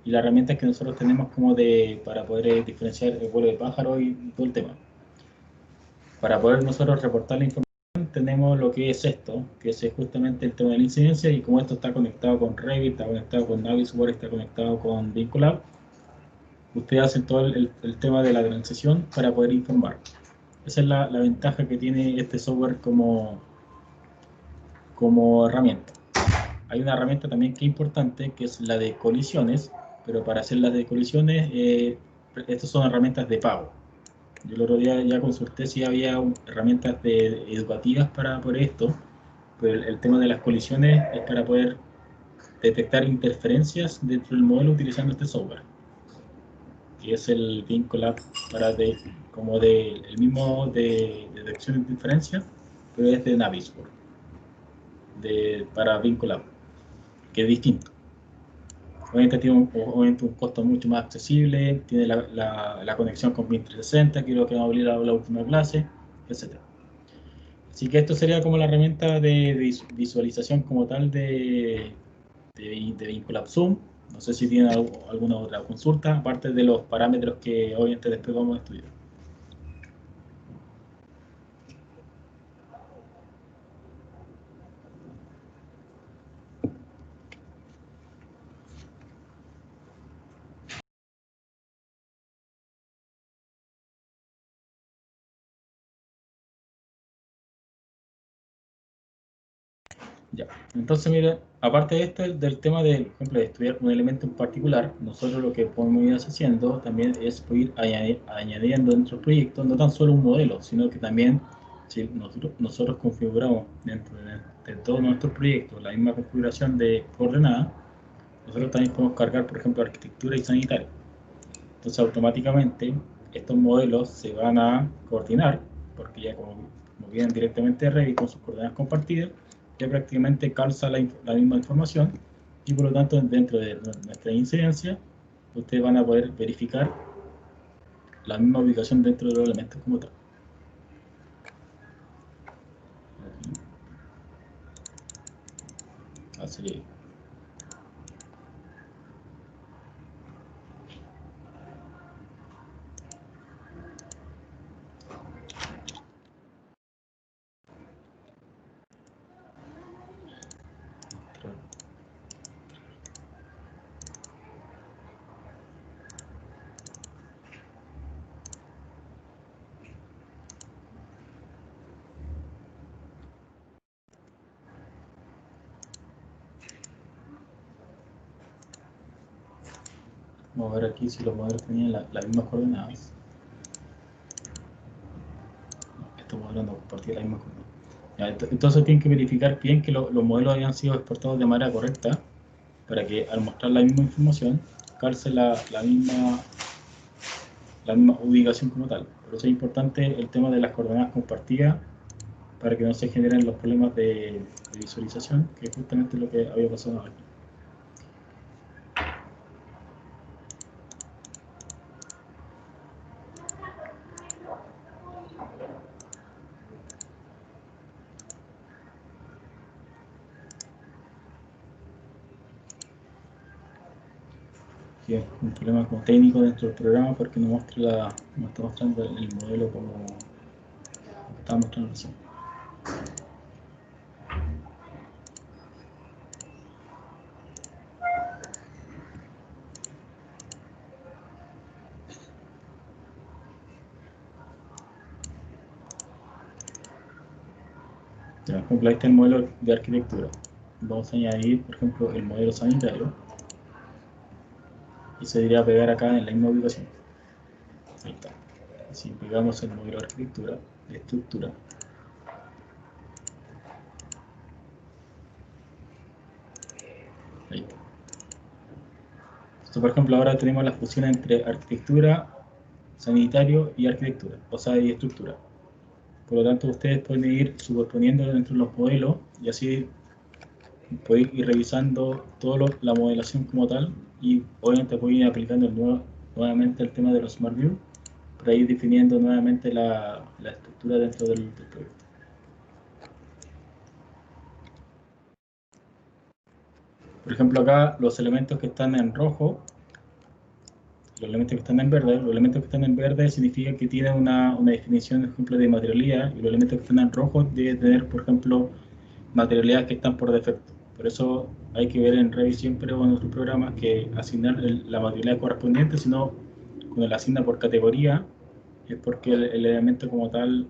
[SPEAKER 1] y las herramientas que nosotros tenemos como para poder diferenciar el vuelo de pájaro y todo el tema. Para poder nosotros reportar la información, tenemos lo que es esto, que es justamente el tema de la incidencia, y como esto está conectado con Revit, está conectado con Navisworks, está conectado con Vinculab, ustedes hacen todo el tema de la transición para poder informar. Esa es la ventaja que tiene este software como herramienta. Hay una herramienta también que es importante, que es la de colisiones, pero para hacer las de colisiones, estas son herramientas de pago. Yo el otro día ya consulté si había herramientas educativas para esto, pero el tema de las colisiones es para poder detectar interferencias dentro del modelo utilizando este software, que es el Vinculab el mismo de detección de interferencias, pero es de Navisworks, para Vinculab, que es distinto. Obviamente tiene un costo mucho más accesible, tiene la conexión con Bin 360, que es lo que vamos a abrir la última clase, etc. Así que esto sería como la herramienta de visualización como tal de Vinculab Zoom. No sé si tienen alguna otra consulta, aparte de los parámetros que obviamente después vamos a estudiar. Ya. Entonces, mire, aparte de esto, del tema de, por ejemplo, de estudiar un elemento en particular, nosotros lo que podemos ir haciendo también es ir añadiendo dentro del proyecto no tan solo un modelo, sino que también si nosotros configuramos dentro de todos nuestros proyectos la misma configuración de coordenadas, nosotros también podemos cargar, por ejemplo, arquitectura y sanitaria. Entonces, automáticamente, estos modelos se van a coordinar, porque ya como vienen directamente de Revit con sus coordenadas compartidas, ya prácticamente calza la misma información, y por lo tanto, dentro de nuestra incidencia, ustedes van a poder verificar la misma ubicación dentro de los elementos como tal. Así que vamos a ver aquí si los modelos tenían las mismas coordenadas. No, estos modelos no compartían las mismas coordenadas. Entonces tienen que verificar bien que los modelos hayan sido exportados de manera correcta, para que al mostrar la misma información calce la misma ubicación como tal. Por eso es importante el tema de las coordenadas compartidas, para que no se generen los problemas de visualización, que es justamente lo que había pasado aquí. Aquí es un problema como técnico dentro del programa, porque no está mostrando el modelo como estaba mostrando recién. Por ejemplo, ahí está el modelo de arquitectura. Vamos a añadir, por ejemplo, el modelo sanitario. Y se debería pegar acá en la misma ubicación. Ahí está. Si pegamos el modelo de arquitectura, de estructura. Ahí está. Entonces, por ejemplo, ahora tenemos la fusión entre arquitectura, sanitario y arquitectura, o sea, y estructura. Por lo tanto, ustedes pueden ir superponiendo dentro de los modelos y así pueden ir revisando toda la modelación como tal y obviamente pueden ir aplicando nuevamente el tema de los Smart View para ir definiendo nuevamente la estructura dentro del proyecto. Por ejemplo, acá los elementos que están en rojo, los elementos que están en verde, los elementos que están en verde significa que tienen una definición, por ejemplo, de materialidad, y los elementos que están en rojo deben tener, por ejemplo, materialidades que están por defecto. Por eso hay que ver en Revit siempre o en otros programas que asignar la materialidad correspondiente, sino cuando la asigna por categoría, es porque el elemento como tal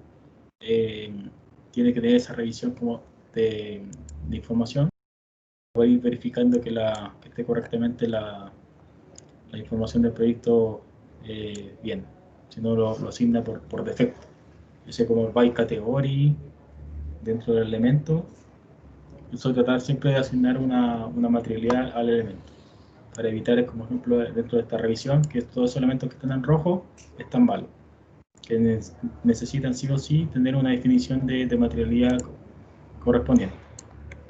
[SPEAKER 1] tiene que tener esa revisión como de información. Voy verificando que esté correctamente la información del proyecto bien, si no lo asigna por defecto. Ese como by category dentro del elemento. Eso tratar siempre de asignar una materialidad al elemento, para evitar, como ejemplo, dentro de esta revisión, que todos esos elementos que están en rojo están malos, que necesitan sí o sí tener una definición de materialidad correspondiente.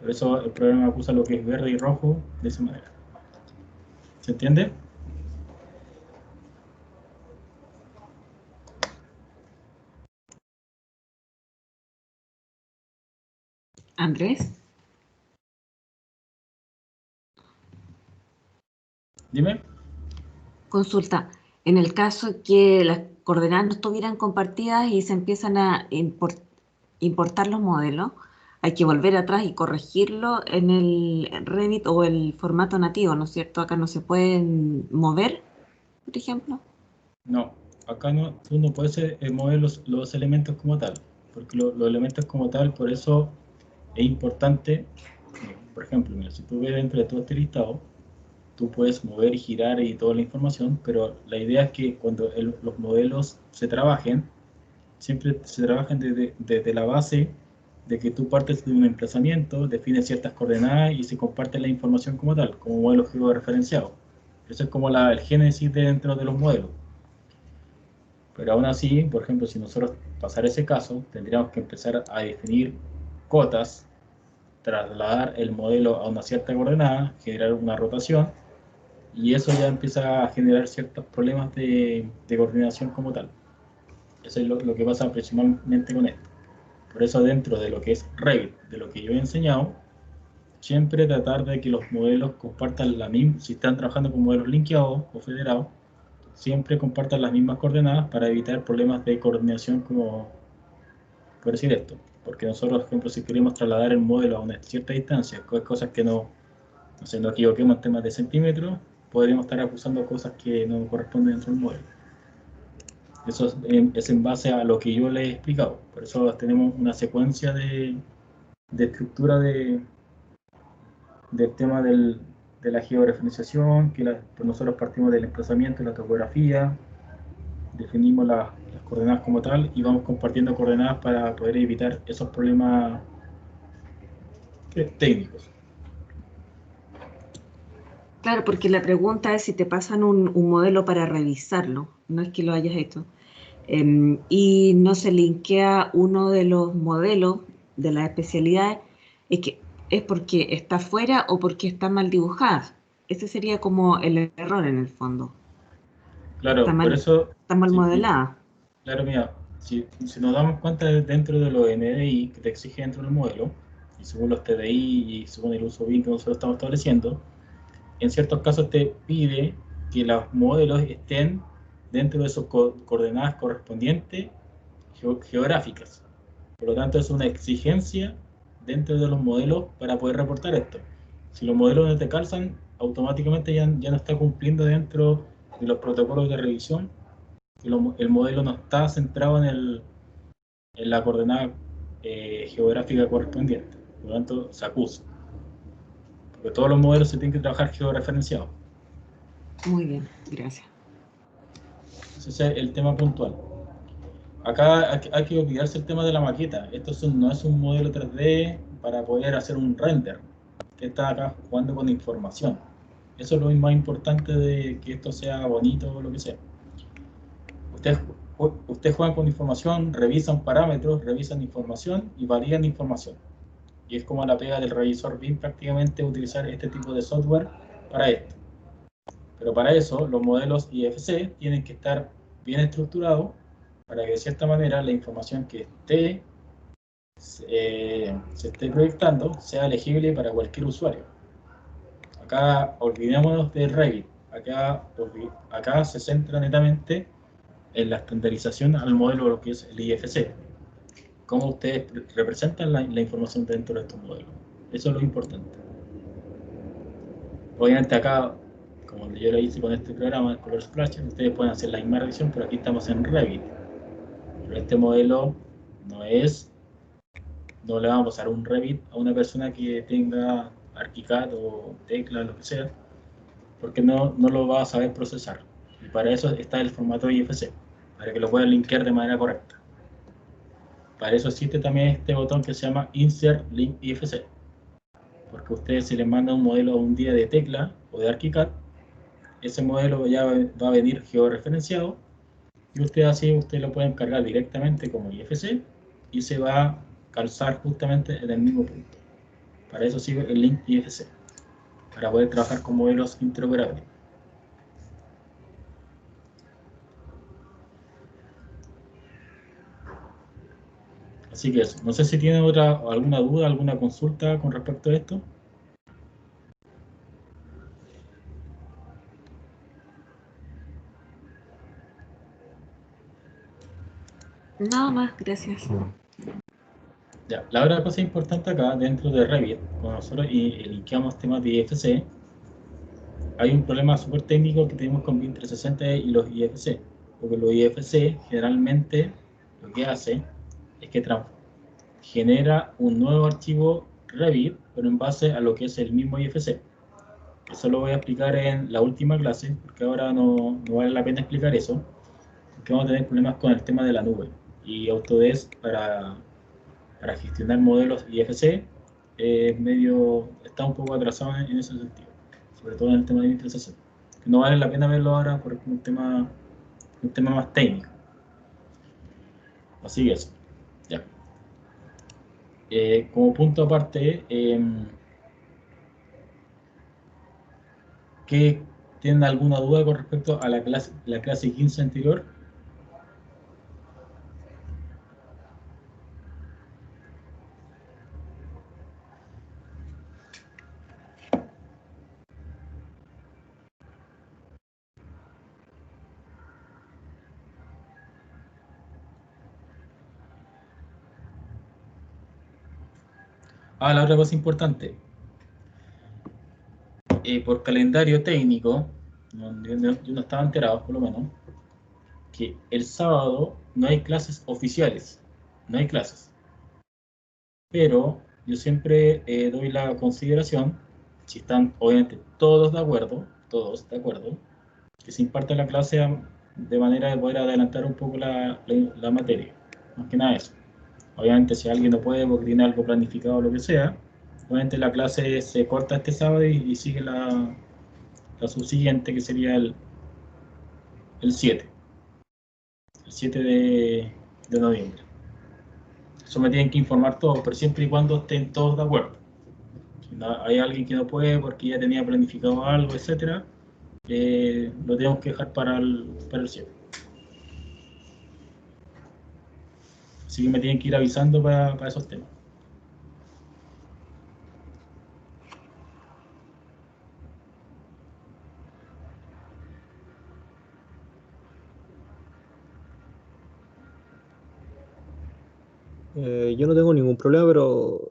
[SPEAKER 1] Por eso el programa usa lo que es verde y rojo de esa manera. ¿Se entiende?
[SPEAKER 3] Andrés,
[SPEAKER 1] Dime.
[SPEAKER 3] consulta. En el caso que las coordenadas no estuvieran compartidas y se empiezan a importar los modelos, hay que volver atrás y corregirlo en el Revit o el formato nativo, ¿no es cierto? Acá no se pueden mover, por ejemplo.
[SPEAKER 1] No, acá no, tú no puedes mover los elementos como tal, porque los elementos como tal, por eso es importante, por ejemplo, mira, si tú ves dentro de todo este listado, tú puedes mover y girar y toda la información, pero la idea es que cuando los modelos se trabajen, siempre se trabajan desde la base de que tú partes de un emplazamiento, defines ciertas coordenadas y se comparte la información como tal, como modelo georreferenciado. Eso es como el génesis dentro de los modelos. Pero aún así, por ejemplo, si nosotros pasar ese caso, tendríamos que empezar a definir cotas, trasladar el modelo a una cierta coordenada, generar una rotación, y eso ya empieza a generar ciertos problemas de coordinación como tal. Eso es lo que pasa principalmente con esto. Por eso dentro de lo que es Revit, de lo que yo he enseñado, siempre tratar de que los modelos compartan la misma, si están trabajando con modelos linkeados o federados, siempre compartan las mismas coordenadas para evitar problemas de coordinación, como por decir esto. Porque nosotros, por ejemplo, si queremos trasladar el modelo a una cierta distancia, cosas que no sé, nos equivoquemos en temas de centímetros, podríamos estar acusando cosas que no corresponden dentro del modelo. Eso es en base a lo que yo les he explicado. Por eso tenemos una secuencia de estructura del tema de la georreferenciación, que pues nosotros partimos del emplazamiento y la topografía, definimos las coordenadas como tal y vamos compartiendo coordenadas para poder evitar esos problemas técnicos.
[SPEAKER 3] Claro, porque la pregunta es si te pasan un modelo para revisarlo, no es que lo hayas hecho. Y no se linkea uno de los modelos de las especialidades, es porque está fuera o porque está mal dibujada. Ese sería como el error en el fondo.
[SPEAKER 1] Claro, por eso...
[SPEAKER 3] Está mal
[SPEAKER 1] sí,
[SPEAKER 3] modelada.
[SPEAKER 1] claro, mira, si nos damos cuenta dentro de los NDI que te exige dentro del modelo, y según los TDI y según el uso BIM que nosotros estamos estableciendo, en ciertos casos te pide que los modelos estén dentro de sus coordenadas correspondientes geográficas. Por lo tanto, es una exigencia dentro de los modelos para poder reportar esto. Si los modelos no te calzan, automáticamente ya no está cumpliendo dentro de los protocolos de revisión. El modelo no está centrado en la coordenada geográfica correspondiente. Por lo tanto, se acusa. Porque todos los modelos se tienen que trabajar georreferenciados.
[SPEAKER 3] Muy bien, gracias.
[SPEAKER 1] Ese es el tema puntual. Acá hay que olvidarse el tema de la maqueta. Esto no es un modelo 3D para poder hacer un render. Usted está acá jugando con información. Eso es lo más importante de que esto sea bonito o lo que sea. Ustedes juegan con información, revisan parámetros, revisan información y varían información. Y es como la pega del revisor BIM prácticamente utilizar este tipo de software para esto. Pero para eso los modelos IFC tienen que estar bien estructurados para que de cierta manera la información que se esté proyectando sea legible para cualquier usuario. Acá olvidémonos de Revit. Acá se centra netamente en la estandarización al modelo de lo que es el IFC. Cómo ustedes representan la información dentro de estos modelos. Eso es lo importante. Obviamente acá, como yo lo hice con este programa de Color Splash, ustedes pueden hacer la misma revisión, pero aquí estamos en Revit. Pero este modelo no le vamos a pasar un Revit a una persona que tenga ArchiCAD o Tecla, lo que sea, porque no lo va a saber procesar. Y para eso está el formato IFC, para que lo puedan linkear de manera correcta. Para eso existe también este botón que se llama Insert Link IFC, porque ustedes si les mandan un modelo un día de Tecla o de ArchiCAD, ese modelo ya va a venir georreferenciado y usted lo pueden cargar directamente como IFC y se va a calzar justamente en el mismo punto. Para eso sirve el link IFC, para poder trabajar con modelos interoperables. Así que eso. No sé si tienen alguna duda, alguna consulta con respecto a esto.
[SPEAKER 3] Nada más, gracias.
[SPEAKER 1] Ya, la otra cosa importante acá, dentro de Revit, cuando nosotros linkeamos temas de IFC, hay un problema súper técnico que tenemos con BIM 360 y los IFC. Porque los IFC generalmente lo que hace es que genera un nuevo archivo Revit, pero en base a lo que es el mismo IFC. Eso lo voy a explicar en la última clase, porque ahora no vale la pena explicar eso, porque vamos a tener problemas con el tema de la nube. Y Autodesk para gestionar modelos IFC está un poco atrasado en ese sentido, sobre todo en el tema de visualización. No vale la pena verlo ahora porque es un tema más técnico. Así que eso, ya. Como punto aparte, ¿que tienen alguna duda con respecto a la clase 15 anterior? La otra cosa importante, por calendario técnico, yo no estaba enterado por lo menos, que el sábado no hay clases oficiales, no hay clases. Pero yo siempre doy la consideración, si están obviamente todos de acuerdo, que se imparte la clase de manera de poder adelantar un poco la materia. Más que nada eso. Obviamente si alguien no puede porque tiene algo planificado o lo que sea, obviamente la clase se corta este sábado y sigue la subsiguiente que sería el 7. El 7 de noviembre. Eso me tienen que informar todos, pero siempre y cuando estén todos de acuerdo. Si hay alguien que no puede porque ya tenía planificado algo, etcétera, lo tenemos que dejar para el 7. Así que me tienen que ir avisando para esos temas.
[SPEAKER 2] Yo no tengo ningún problema, pero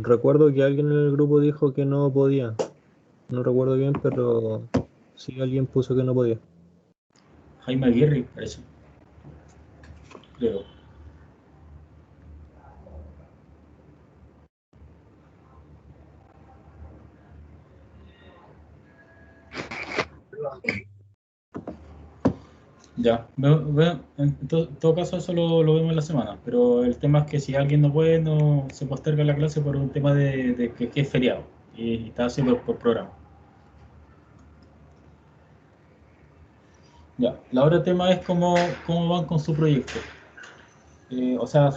[SPEAKER 2] recuerdo que alguien en el grupo dijo que no podía. No recuerdo bien, pero sí alguien puso que no podía.
[SPEAKER 1] Jaime Aguirre, parece. Creo. Ya, en todo caso eso lo vemos en la semana, pero el tema es que si alguien no puede, no se posterga la clase por un tema de que es feriado y está haciendo por programa. Ya, el otro tema es cómo van con su proyecto, o sea,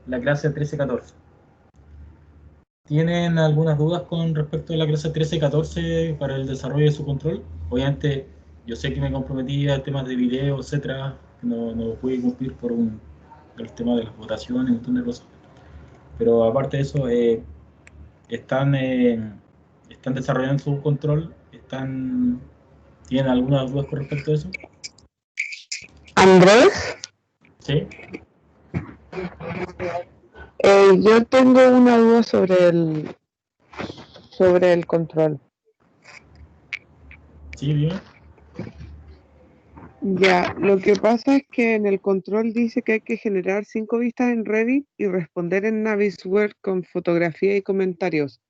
[SPEAKER 1] la clase 13-14. ¿Tienen algunas dudas con respecto a la clase 13-14 para el desarrollo de su control? Obviamente, yo sé que me comprometí a temas de video, etcétera, que no pude cumplir por el tema de las votaciones, un montón de cosas. Pero aparte de eso, están desarrollando su control, ¿tienen algunas dudas con respecto a eso?
[SPEAKER 5] Andrés,
[SPEAKER 1] Sí.
[SPEAKER 5] yo tengo una duda sobre el control.
[SPEAKER 1] Sí, dime.
[SPEAKER 5] Ya, lo que pasa es que en el control dice que hay que generar 5 vistas en Revit y responder en Navisworks con fotografía y comentarios.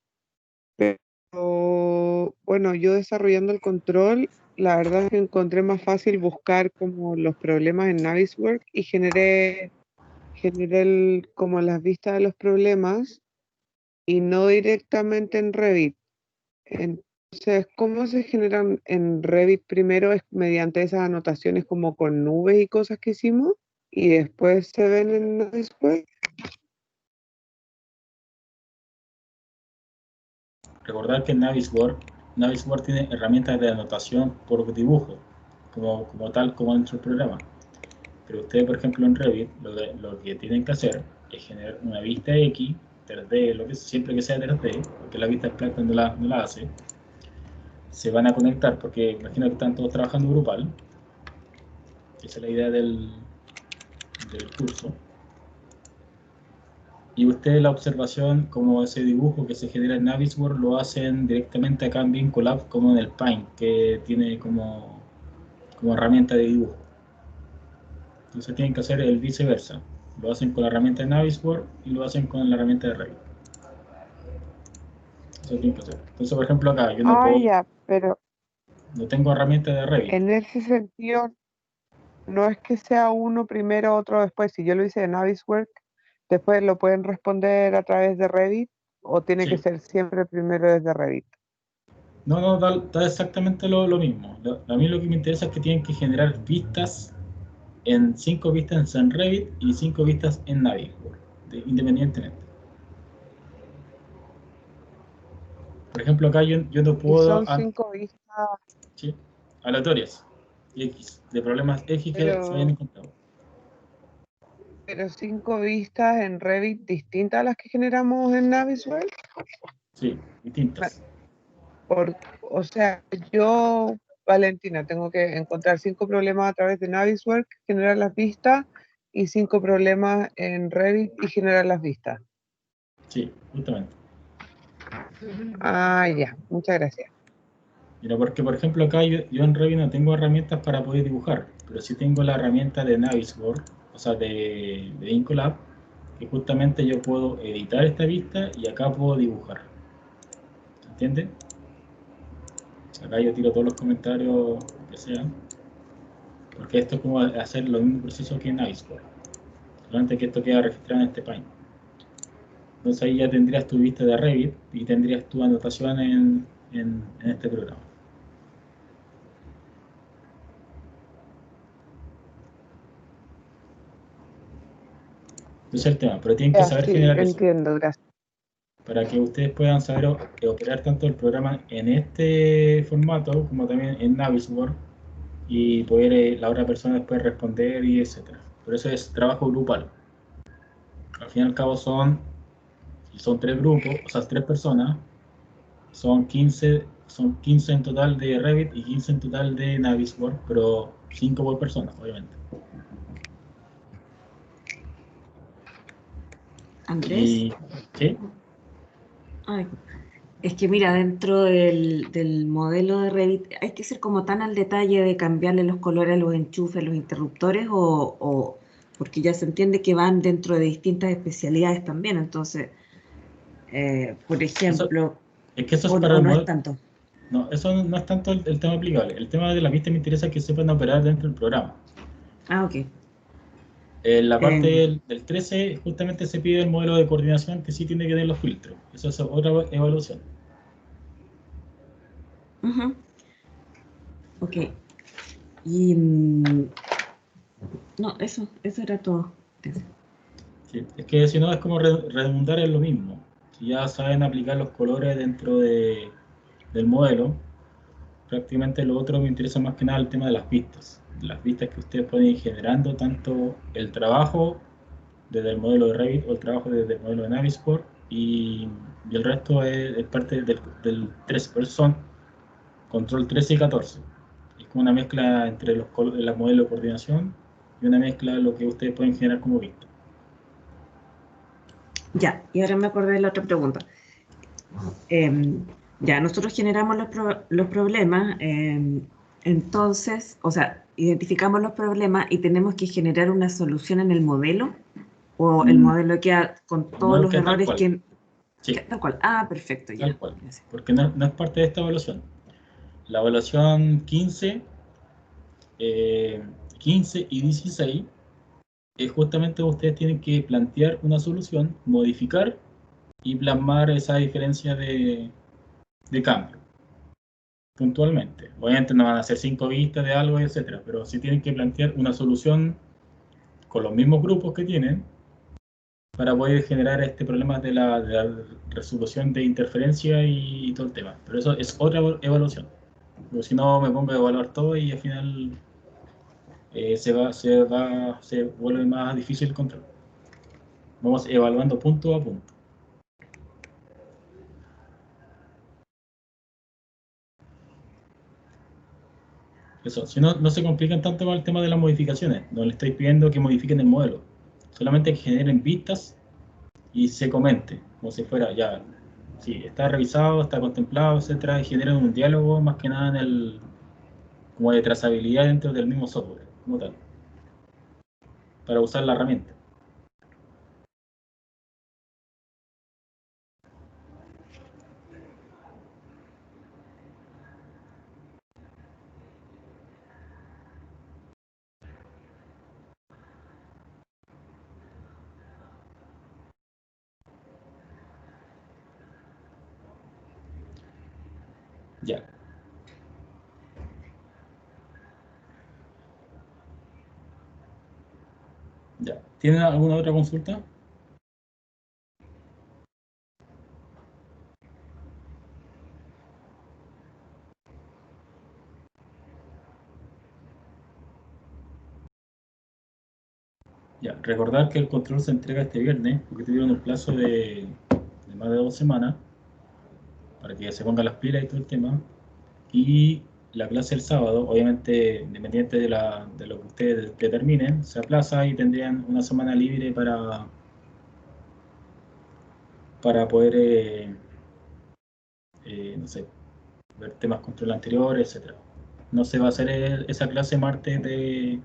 [SPEAKER 5] Pero bueno, yo desarrollando el control, la verdad es que encontré más fácil buscar como los problemas en Navisworks y generé como las vistas de los problemas y no directamente en Revit. Entonces, ¿cómo se generan en Revit? Primero es mediante esas anotaciones como con nubes y cosas que hicimos y después se ven en Navisworks.
[SPEAKER 1] Recordar que Navisworks tiene herramientas de anotación por dibujo, como tal como dentro del programa. Pero ustedes, por ejemplo, en Revit, lo que tienen que hacer es generar una vista X, 3D, siempre que sea 3D, porque la vista Splash no la hace. Se van a conectar, porque imagino que están todos trabajando grupal. Esa es la idea del curso. Y ustedes la observación, como ese dibujo que se genera en Navisworks, lo hacen directamente acá en Vincolab, como en el Paint, que tiene como herramienta de dibujo. Entonces tienen que hacer el viceversa. Lo hacen con la herramienta de Navisworks y lo hacen con la herramienta de Revit. Eso tienen que hacer. Entonces, por ejemplo, acá yo
[SPEAKER 5] Ya, pero
[SPEAKER 1] no tengo herramienta de Revit.
[SPEAKER 5] en ese sentido, no es que sea uno primero, otro después. Si yo lo hice en Navisworks, después lo pueden responder a través de Revit o tiene que
[SPEAKER 1] Sí.
[SPEAKER 5] ser siempre primero desde Revit.
[SPEAKER 1] No, da exactamente lo mismo. A mí lo que me interesa es que tienen que generar vistas 5 vistas en Revit y 5 vistas en Navisworks, independientemente. Por ejemplo, acá yo no
[SPEAKER 5] Y
[SPEAKER 1] puedo...
[SPEAKER 5] son 5 vistas,
[SPEAKER 1] ¿sí? Aleatorias, X, de problemas X que se hayan encontrado.
[SPEAKER 5] pero 5 vistas en Revit distintas a las que generamos en Navisworks.
[SPEAKER 1] Sí, distintas.
[SPEAKER 5] O sea, yo, Valentina, tengo que encontrar 5 problemas a través de Navisworks, generar las vistas, y 5 problemas en Revit y generar las vistas.
[SPEAKER 1] Sí, justamente.
[SPEAKER 5] Ya, muchas gracias.
[SPEAKER 1] Mira, porque por ejemplo acá yo en Revit no tengo herramientas para poder dibujar, pero sí tengo la herramienta de Navisworks, o sea, de Incolab, que justamente yo puedo editar esta vista y acá puedo dibujar. ¿Entienden? Acá yo tiro todos los comentarios que sean, porque esto es como hacer lo mismo proceso que en Navisworks, solamente que esto queda registrado en este Paint. Entonces ahí ya tendrías tu vista de Revit y tendrías tu anotación en este programa. Ese es el tema, pero tienen que saber
[SPEAKER 5] Sí,
[SPEAKER 1] generar eso.
[SPEAKER 5] entiendo, gracias.
[SPEAKER 1] Para que ustedes puedan saber operar tanto el programa en este formato como también en Navisworks y poder la otra persona después responder y etcétera. Por eso es trabajo grupal. Al fin y al cabo son 3 grupos, o sea, 3 personas, son 15 en total de Revit y 15 en total de Navisworks, pero 5 por persona, obviamente.
[SPEAKER 3] Andrés,
[SPEAKER 1] Y, ¿sí?
[SPEAKER 3] ay, es que mira, dentro del modelo de Revit hay que ser como tan al detalle de cambiarle los colores a los enchufes, los interruptores, o porque ya se entiende que van dentro de distintas especialidades también. Entonces, por
[SPEAKER 1] Eso,
[SPEAKER 3] ejemplo,
[SPEAKER 1] es que eso es
[SPEAKER 3] o
[SPEAKER 1] para el
[SPEAKER 3] no es
[SPEAKER 1] modelo.
[SPEAKER 3] tanto.
[SPEAKER 1] No, eso no es tanto el tema aplicable. El tema de la vista me interesa que sepan operar dentro del programa.
[SPEAKER 3] Ah, ok.
[SPEAKER 1] En la parte
[SPEAKER 3] Eh,
[SPEAKER 1] del 13 justamente se pide el modelo de coordinación que sí tiene que tener los filtros. Esa es otra evaluación.
[SPEAKER 3] Ujú. Ok. Y no, eso era todo.
[SPEAKER 1] Sí, es que si no es como redundar en lo mismo. Si ya saben aplicar los colores dentro del modelo, prácticamente lo otro me interesa más que nada el tema de las vistas. Las vistas que ustedes pueden ir generando, tanto el trabajo desde el modelo de Revit o el trabajo desde el modelo de Navisworks y el resto es parte del 13, por eso son control 13 y 14. Es como una mezcla entre los modelos de coordinación y una mezcla de lo que ustedes pueden generar como vista.
[SPEAKER 3] Ya, y ahora me acordé de la otra pregunta. Ya, nosotros generamos los problemas, entonces, o sea, identificamos los problemas y tenemos que generar una solución en el modelo, o el modelo queda con todos
[SPEAKER 1] No,
[SPEAKER 3] los
[SPEAKER 1] que tal
[SPEAKER 3] errores
[SPEAKER 1] cual.
[SPEAKER 3] que
[SPEAKER 1] Sí,
[SPEAKER 3] tal cual. Ah, perfecto,
[SPEAKER 1] tal
[SPEAKER 3] ya.
[SPEAKER 1] cual.
[SPEAKER 3] Gracias.
[SPEAKER 1] Porque no es parte de esta evaluación. La evaluación 15, 15 y 16 es justamente ustedes tienen que plantear una solución, modificar y plasmar esa diferencia de cambio puntualmente. Obviamente no van a hacer 5 vistas de algo, etcétera, pero sí tienen que plantear una solución con los mismos grupos que tienen para poder generar este problema de la resolución de interferencia y todo el tema. Pero eso es otra evaluación. Porque si no me pongo a evaluar todo y al final se vuelve más difícil el control. Vamos evaluando punto a punto. Eso, si no, no se complican tanto con el tema de las modificaciones. No le estoy pidiendo que modifiquen el modelo. Solamente que generen vistas y se comente, como si fuera ya, sí, está revisado, está contemplado, etcétera, y generen un diálogo más que nada como de trazabilidad dentro del mismo software, como tal, para usar la herramienta. Ya. Ya. ¿Tienen alguna otra consulta? Ya. Recordar que el control se entrega este viernes, porque tuvieron un plazo de más de 2 semanas para que se pongan las pilas y todo el tema. Y la clase el sábado, obviamente, independiente de lo que ustedes determinen, se aplaza y tendrían una semana libre para poder, no sé, ver temas control anteriores, etcétera. No se va a hacer esa clase martes de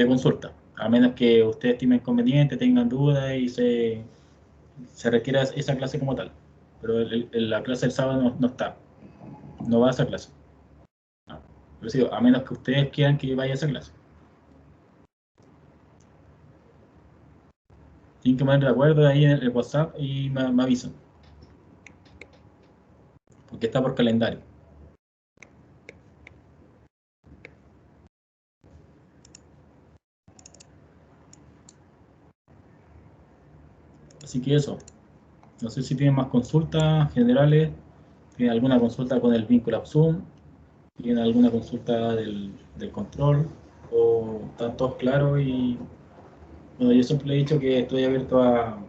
[SPEAKER 1] consulta, a menos que ustedes estimen conveniente, tengan dudas y se requiera esa clase como tal. Pero la clase del sábado no está, no va a esa clase. No. Pero sí, a menos que ustedes quieran que vaya a esa clase. Tienen que poner de acuerdo ahí en el WhatsApp y me avisan, porque está por calendario. Así que eso. No sé si tienen más consultas generales, tienen alguna consulta con el vínculo Zoom, tienen alguna consulta del control, o están todos claros y bueno, yo siempre he dicho que estoy abierto a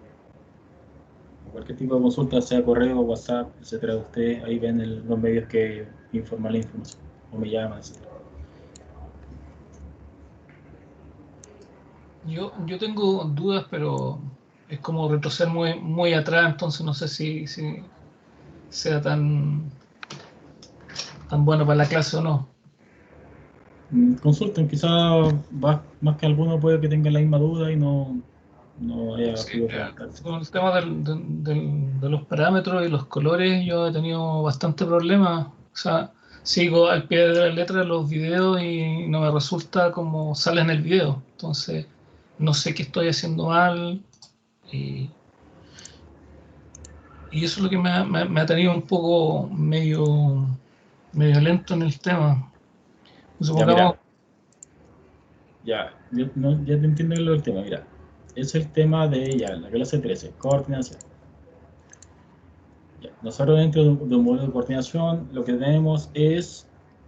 [SPEAKER 1] cualquier tipo de consulta, sea correo, WhatsApp, etcétera. Ustedes ahí ven los medios que informan la información, o me llaman, etcétera.
[SPEAKER 6] Yo tengo dudas, pero es como retroceder muy, muy atrás, entonces no sé si sea tan bueno para la clase o no.
[SPEAKER 1] Consulten, quizás más que alguno puede que tenga la misma duda y no haya
[SPEAKER 6] Sí,
[SPEAKER 1] podido preguntarse.
[SPEAKER 6] con el tema de los parámetros y los colores yo he tenido bastante problemas. O sea, sigo al pie de la letra los videos y no me resulta como sale en el video. Entonces, no sé qué estoy haciendo mal. Y eso es lo que me ha tenido un poco medio lento en el tema. Supongamos,
[SPEAKER 1] ya te entiendo lo del tema, mira. Es el tema de ya, la clase 13, coordinación. Ya, nosotros dentro de un modelo de coordinación lo que tenemos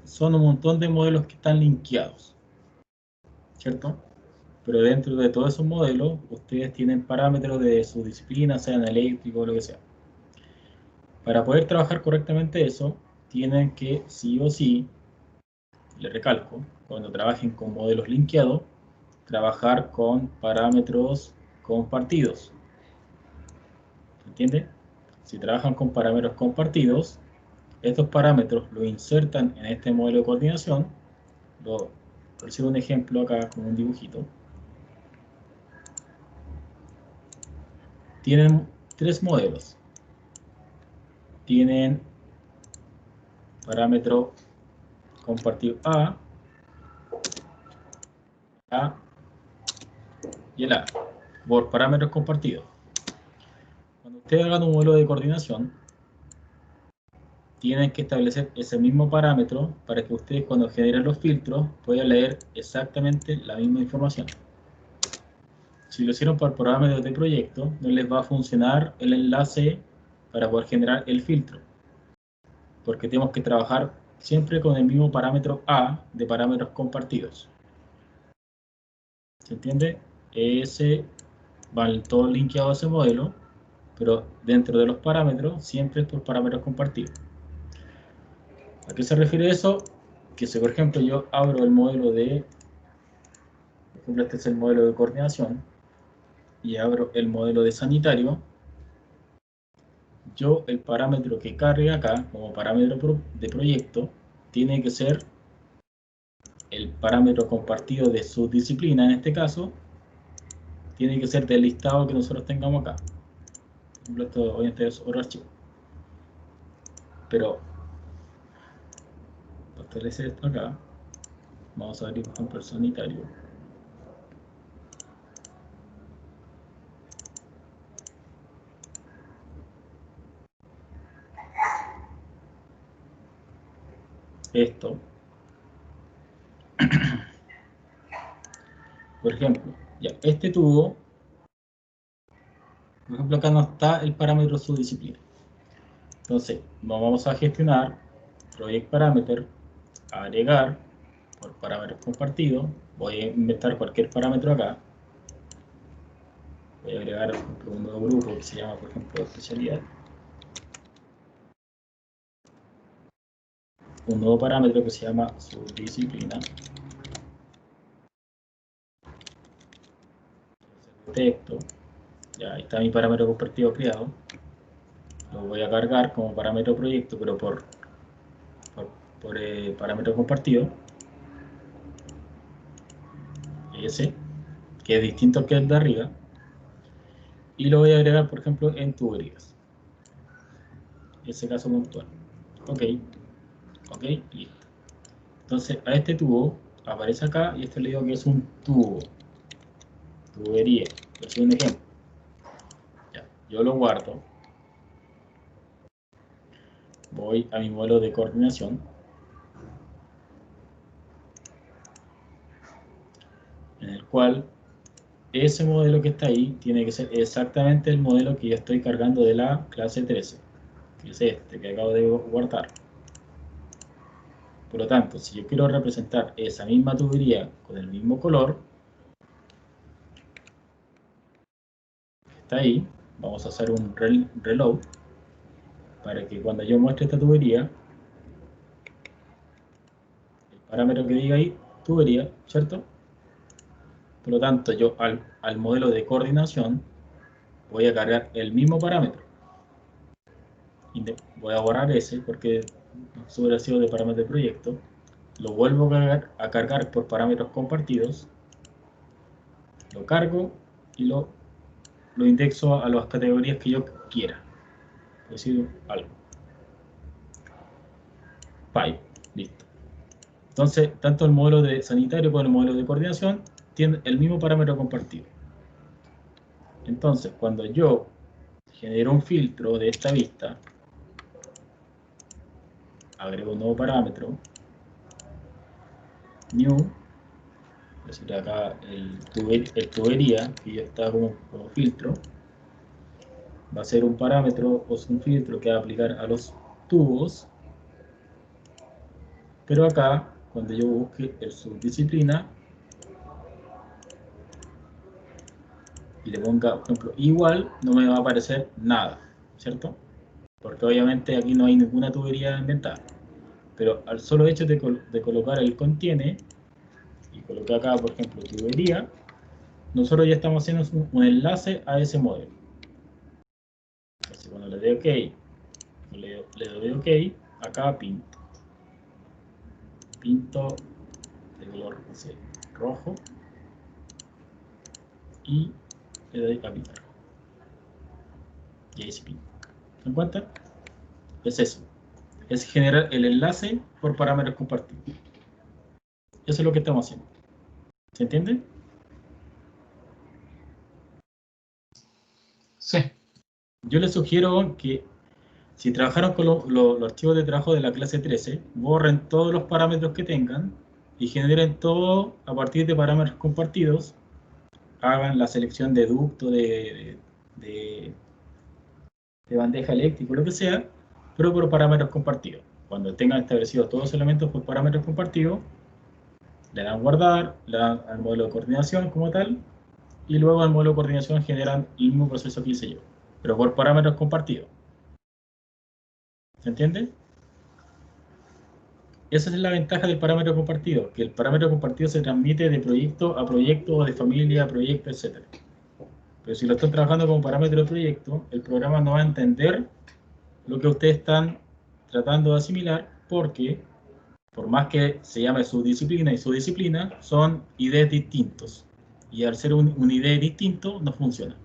[SPEAKER 1] son un montón de modelos que están linkeados, ¿cierto? Pero dentro de todos esos modelos, ustedes tienen parámetros de su disciplina, sean eléctricos o lo que sea. Para poder trabajar correctamente eso, tienen que, sí o sí, le recalco, cuando trabajen con modelos linkeados, trabajar con parámetros compartidos. ¿Entiende? Si trabajan con parámetros compartidos, estos parámetros los insertan en este modelo de coordinación. Por decir un ejemplo acá con un dibujito. Tienen tres modelos. Tienen parámetro compartido A y el A, por parámetros compartidos. Cuando ustedes hagan un modelo de coordinación, tienen que establecer ese mismo parámetro para que ustedes cuando generen los filtros puedan leer exactamente la misma información. Si lo hicieron por parámetros de proyecto, no les va a funcionar el enlace para poder generar el filtro, porque tenemos que trabajar siempre con el mismo parámetro A de parámetros compartidos. ¿Se entiende? Ese van todo linkeado a ese modelo, pero dentro de los parámetros siempre es por parámetros compartidos. ¿A qué se refiere eso? Que si por ejemplo yo abro el modelo por ejemplo este es el modelo de coordinación, y abro el modelo de sanitario, yo el parámetro que cargue acá como parámetro de proyecto tiene que ser el parámetro compartido de su disciplina, en este caso, tiene que ser del listado que nosotros tengamos acá. Por ejemplo, esto obviamente es otro archivo. Pero para establecer esto acá, vamos a abrir por ejemplo el sanitario. Esto, por ejemplo, ya este tubo, por ejemplo acá no está el parámetro subdisciplina. Entonces, vamos a gestionar project parameter, agregar por parámetros compartidos. Voy a inventar cualquier parámetro acá. Voy a agregar un nuevo grupo que se llama, por ejemplo, especialidad. Un nuevo parámetro que se llama subdisciplina. Texto. Ya está mi parámetro compartido creado. Lo voy a cargar como parámetro proyecto, pero por parámetro compartido. Ese, que es distinto que el de arriba. Y lo voy a agregar, por ejemplo, en tuberías. Ese caso puntual. Ok, listo. Entonces, a este tubo aparece acá y este le digo que es un tubo. Tubería. Por decir un ejemplo. Ya, yo lo guardo. Voy a mi modelo de coordinación. En el cual ese modelo que está ahí tiene que ser exactamente el modelo que yo estoy cargando de la clase 13, que es este que acabo de guardar. Por lo tanto, si yo quiero representar esa misma tubería con el mismo color, que está ahí, vamos a hacer un reload para que cuando yo muestre esta tubería, el parámetro que diga ahí, tubería, ¿cierto? Por lo tanto, yo al modelo de coordinación voy a cargar el mismo parámetro. Voy a borrar ese porque eso hubiera sido de parámetro de proyecto. Lo vuelvo a cargar por parámetros compartidos. Lo cargo y lo indexo a las categorías que yo quiera. Por decir algo. pipe, listo. Entonces, tanto el modelo de sanitario como el modelo de coordinación tienen el mismo parámetro compartido. Entonces, cuando yo genero un filtro de esta vista, agrego un nuevo parámetro, new, es decir, acá el tubería, que ya está como filtro, va a ser un parámetro o un filtro que va a aplicar a los tubos, pero acá, cuando yo busque el subdisciplina y le ponga, por ejemplo, igual, no me va a aparecer nada, ¿cierto? Porque obviamente aquí no hay ninguna tubería inventada. Pero al solo hecho de colocar el contiene y colocar acá, por ejemplo, tubería, nosotros ya estamos haciendo un enlace a ese modelo. Entonces, cuando le doy OK, le doy OK, acá pinto de color, no sé, rojo, y le doy a pintar. Y ahí se pinta. ¿Se dan cuenta? Es eso. Es generar el enlace por parámetros compartidos. Eso es lo que estamos haciendo. ¿Se entiende?
[SPEAKER 6] Sí.
[SPEAKER 1] Yo les sugiero que si trabajaron con los archivos de trabajo de la clase 13, borren todos los parámetros que tengan y generen todo a partir de parámetros compartidos. Hagan la selección de ducto, de bandeja eléctrica, lo que sea, pero por parámetros compartidos. Cuando tengan establecidos todos los elementos por parámetros compartidos, le dan guardar, le dan al modelo de coordinación como tal, y luego al modelo de coordinación generan el mismo proceso que hice yo, pero por parámetros compartidos. ¿Se entiende? Esa es la ventaja del parámetro compartido, que el parámetro compartido se transmite de proyecto a proyecto, o de familia a proyecto, etc. Pero si lo están trabajando como parámetro de proyecto, el programa no va a entender lo que ustedes están tratando de asimilar, porque por más que se llame subdisciplina y subdisciplina, son IDs distintos. Y al ser un ID distinto, no funciona.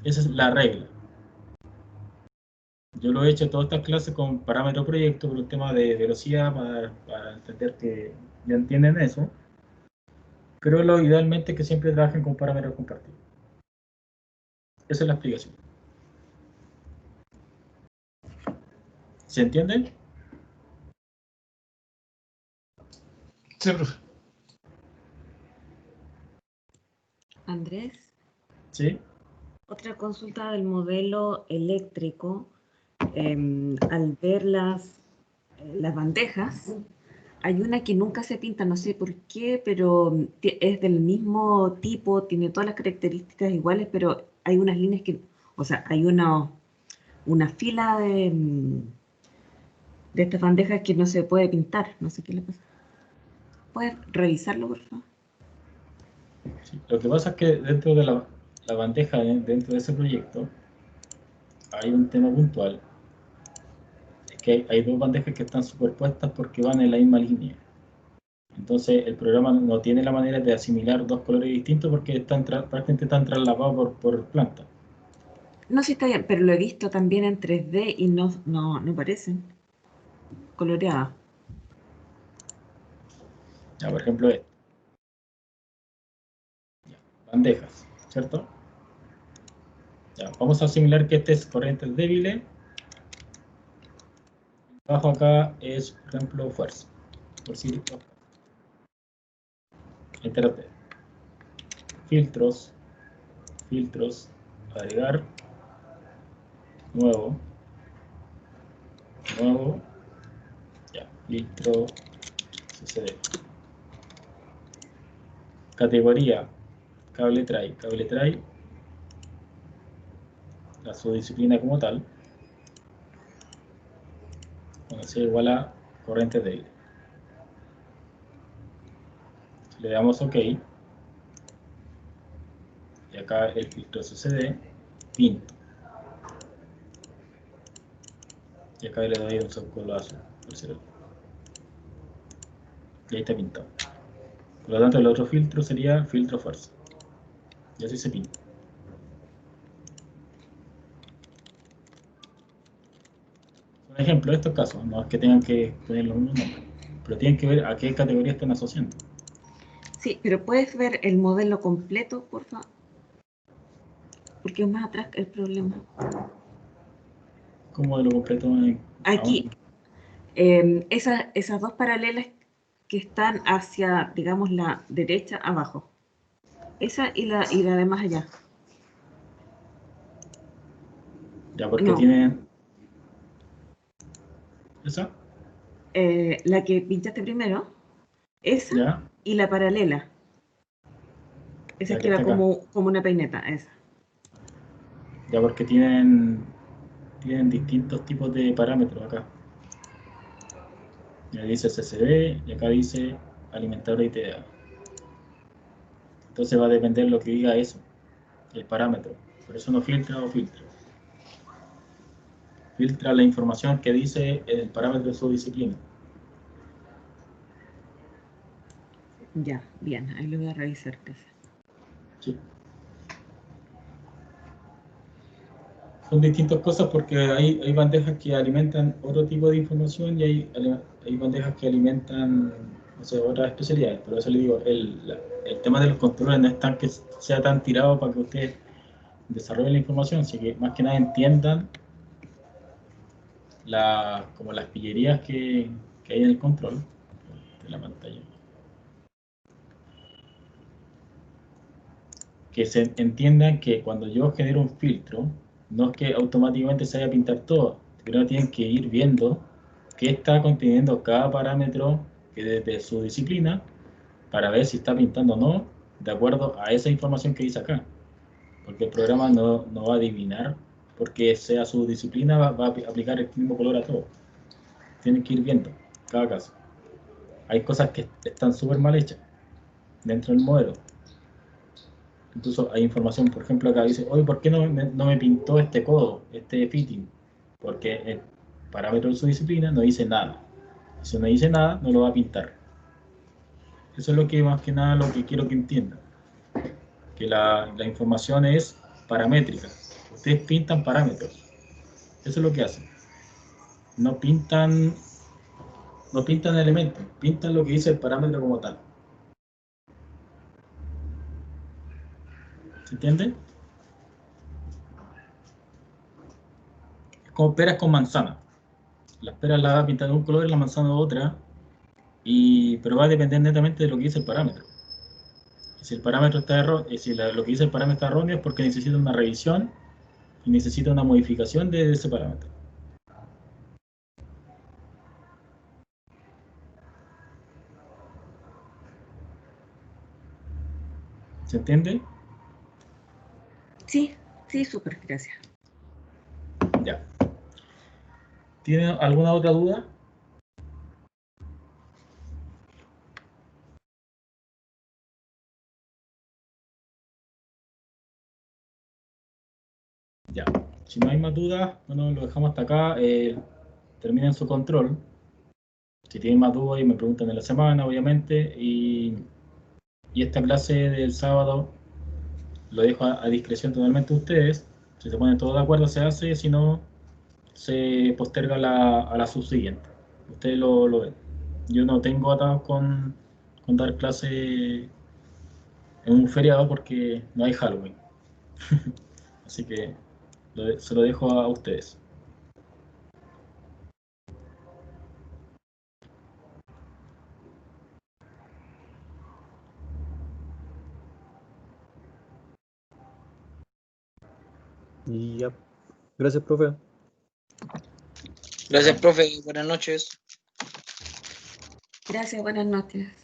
[SPEAKER 1] Esa es la regla. Yo lo he hecho todas estas clases con parámetro proyecto por un tema de velocidad, para entender que ya entienden eso. Pero lo idealmente es que siempre trabajen con parámetros compartidos. Esa es la explicación. ¿Se entiende?
[SPEAKER 6] Sí, profe.
[SPEAKER 3] Andrés,
[SPEAKER 1] ¿Sí?
[SPEAKER 3] otra consulta del modelo eléctrico. Al ver las bandejas, hay una que nunca se pinta, no sé por qué, pero es del mismo tipo, tiene todas las características iguales, pero hay unas líneas que, o sea, hay una fila de estas bandejas que no se puede pintar, no sé qué le pasa. ¿Puedes revisarlo, por favor?
[SPEAKER 1] Sí. Lo que pasa es que dentro de la bandeja, dentro de ese proyecto, hay un tema puntual. Es que hay dos bandejas que están superpuestas porque van en la misma línea. Entonces el programa no tiene la manera de asimilar dos colores distintos porque prácticamente están trasladados por planta.
[SPEAKER 3] No, sí está bien, pero lo he visto también en 3D y no parecen coloreadas.
[SPEAKER 1] Ya, por ejemplo, esto. Ya, bandejas, ¿cierto? Ya, vamos a asimilar que este es corrientes débiles. Abajo acá es, por ejemplo, fuerza. Por si Enter. Filtros, agregar, nuevo, ya, filtro, CCD. Categoría, cable tray, la subdisciplina como tal, cuando sea igual a corriente débil. Le damos OK, y acá el filtro CCD, pinto. Y acá le doy un subcolor azul, por cierto. Y ahí está pintado. Por lo tanto, el otro filtro sería filtro fuerza. Y así se pinta. Un ejemplo. ejemplo, en estos casos, no es que tengan que poner los mismos nombres, pero tienen que ver a qué categoría están asociando.
[SPEAKER 3] Sí, pero ¿puedes ver el modelo completo, por favor? Porque es más atrás el problema.
[SPEAKER 1] ¿Cómo de lo completo?
[SPEAKER 3] Aquí, esas dos paralelas que están hacia, digamos, la derecha abajo. Esa y la de más allá.
[SPEAKER 1] Ya, porque
[SPEAKER 3] No,
[SPEAKER 1] tienen... ¿Esa?
[SPEAKER 3] la que pintaste primero, esa
[SPEAKER 1] Ya,
[SPEAKER 3] y la paralela. Esa
[SPEAKER 1] ya que
[SPEAKER 3] que
[SPEAKER 1] está
[SPEAKER 3] va
[SPEAKER 1] acá.
[SPEAKER 3] como una peineta, esa.
[SPEAKER 1] Ya, porque tienen distintos tipos de parámetros acá. Ya dice CCD y acá dice alimentador ITDA. Entonces va a depender lo que diga eso, el parámetro. Por eso no filtra o filtra. Filtra la información que dice el parámetro de su disciplina.
[SPEAKER 3] Ya, bien, ahí lo voy a revisar.
[SPEAKER 1] Sí. Son distintas cosas porque hay bandejas que alimentan otro tipo de información y hay bandejas que alimentan, no sé, otras especialidades. Por eso le digo, el tema de los controles no es tan que sea tan tirado para que ustedes desarrollen la información, así que más que nada entiendan como las pillerías que hay en el control de la pantalla. Que se entiendan que cuando yo genero un filtro, no es que automáticamente se vaya a pintar todo. Primero tienen que ir viendo qué está conteniendo cada parámetro que desde su disciplina para ver si está pintando o no de acuerdo a esa información que dice acá. Porque el programa no va a adivinar porque sea su disciplina, va a aplicar el mismo color a todo. Tienen que ir viendo cada caso. Hay cosas que están súper mal hechas dentro del modelo. Incluso hay información, por ejemplo, acá dice, oye, ¿por qué no me pintó este codo, este fitting? Porque el parámetro de su disciplina no dice nada. Si no dice nada, no lo va a pintar. Eso es lo que más que nada lo que quiero que entiendan. Que la información es paramétrica. Ustedes pintan parámetros. Eso es lo que hacen. No pintan elementos, pintan lo que dice el parámetro como tal. ¿Se entiende? Es como peras con manzana. Las peras las va a pintar de un color y la manzana de otra, pero va a depender netamente de lo que dice el parámetro. Y si el parámetro está erróneo, lo que dice el parámetro está erróneo es porque necesita una revisión y necesita una modificación de ese parámetro. ¿Se entiende?
[SPEAKER 3] Sí, sí, súper, gracias.
[SPEAKER 1] Ya. ¿Tiene alguna otra duda? Ya. Si no hay más dudas, bueno, lo dejamos hasta acá. Terminen su control. Si tienen más dudas y me preguntan en la semana, obviamente. Y esta clase del sábado lo dejo a discreción totalmente de ustedes. Si se ponen todos de acuerdo, se hace. Si no, se posterga a la subsiguiente. Ustedes lo ven. Yo no tengo atados con dar clase en un feriado porque no hay Halloween. Así que se lo dejo a ustedes.
[SPEAKER 2] Y ya. Gracias, profe.
[SPEAKER 7] Gracias, profe. Buenas noches.
[SPEAKER 3] Gracias, buenas noches.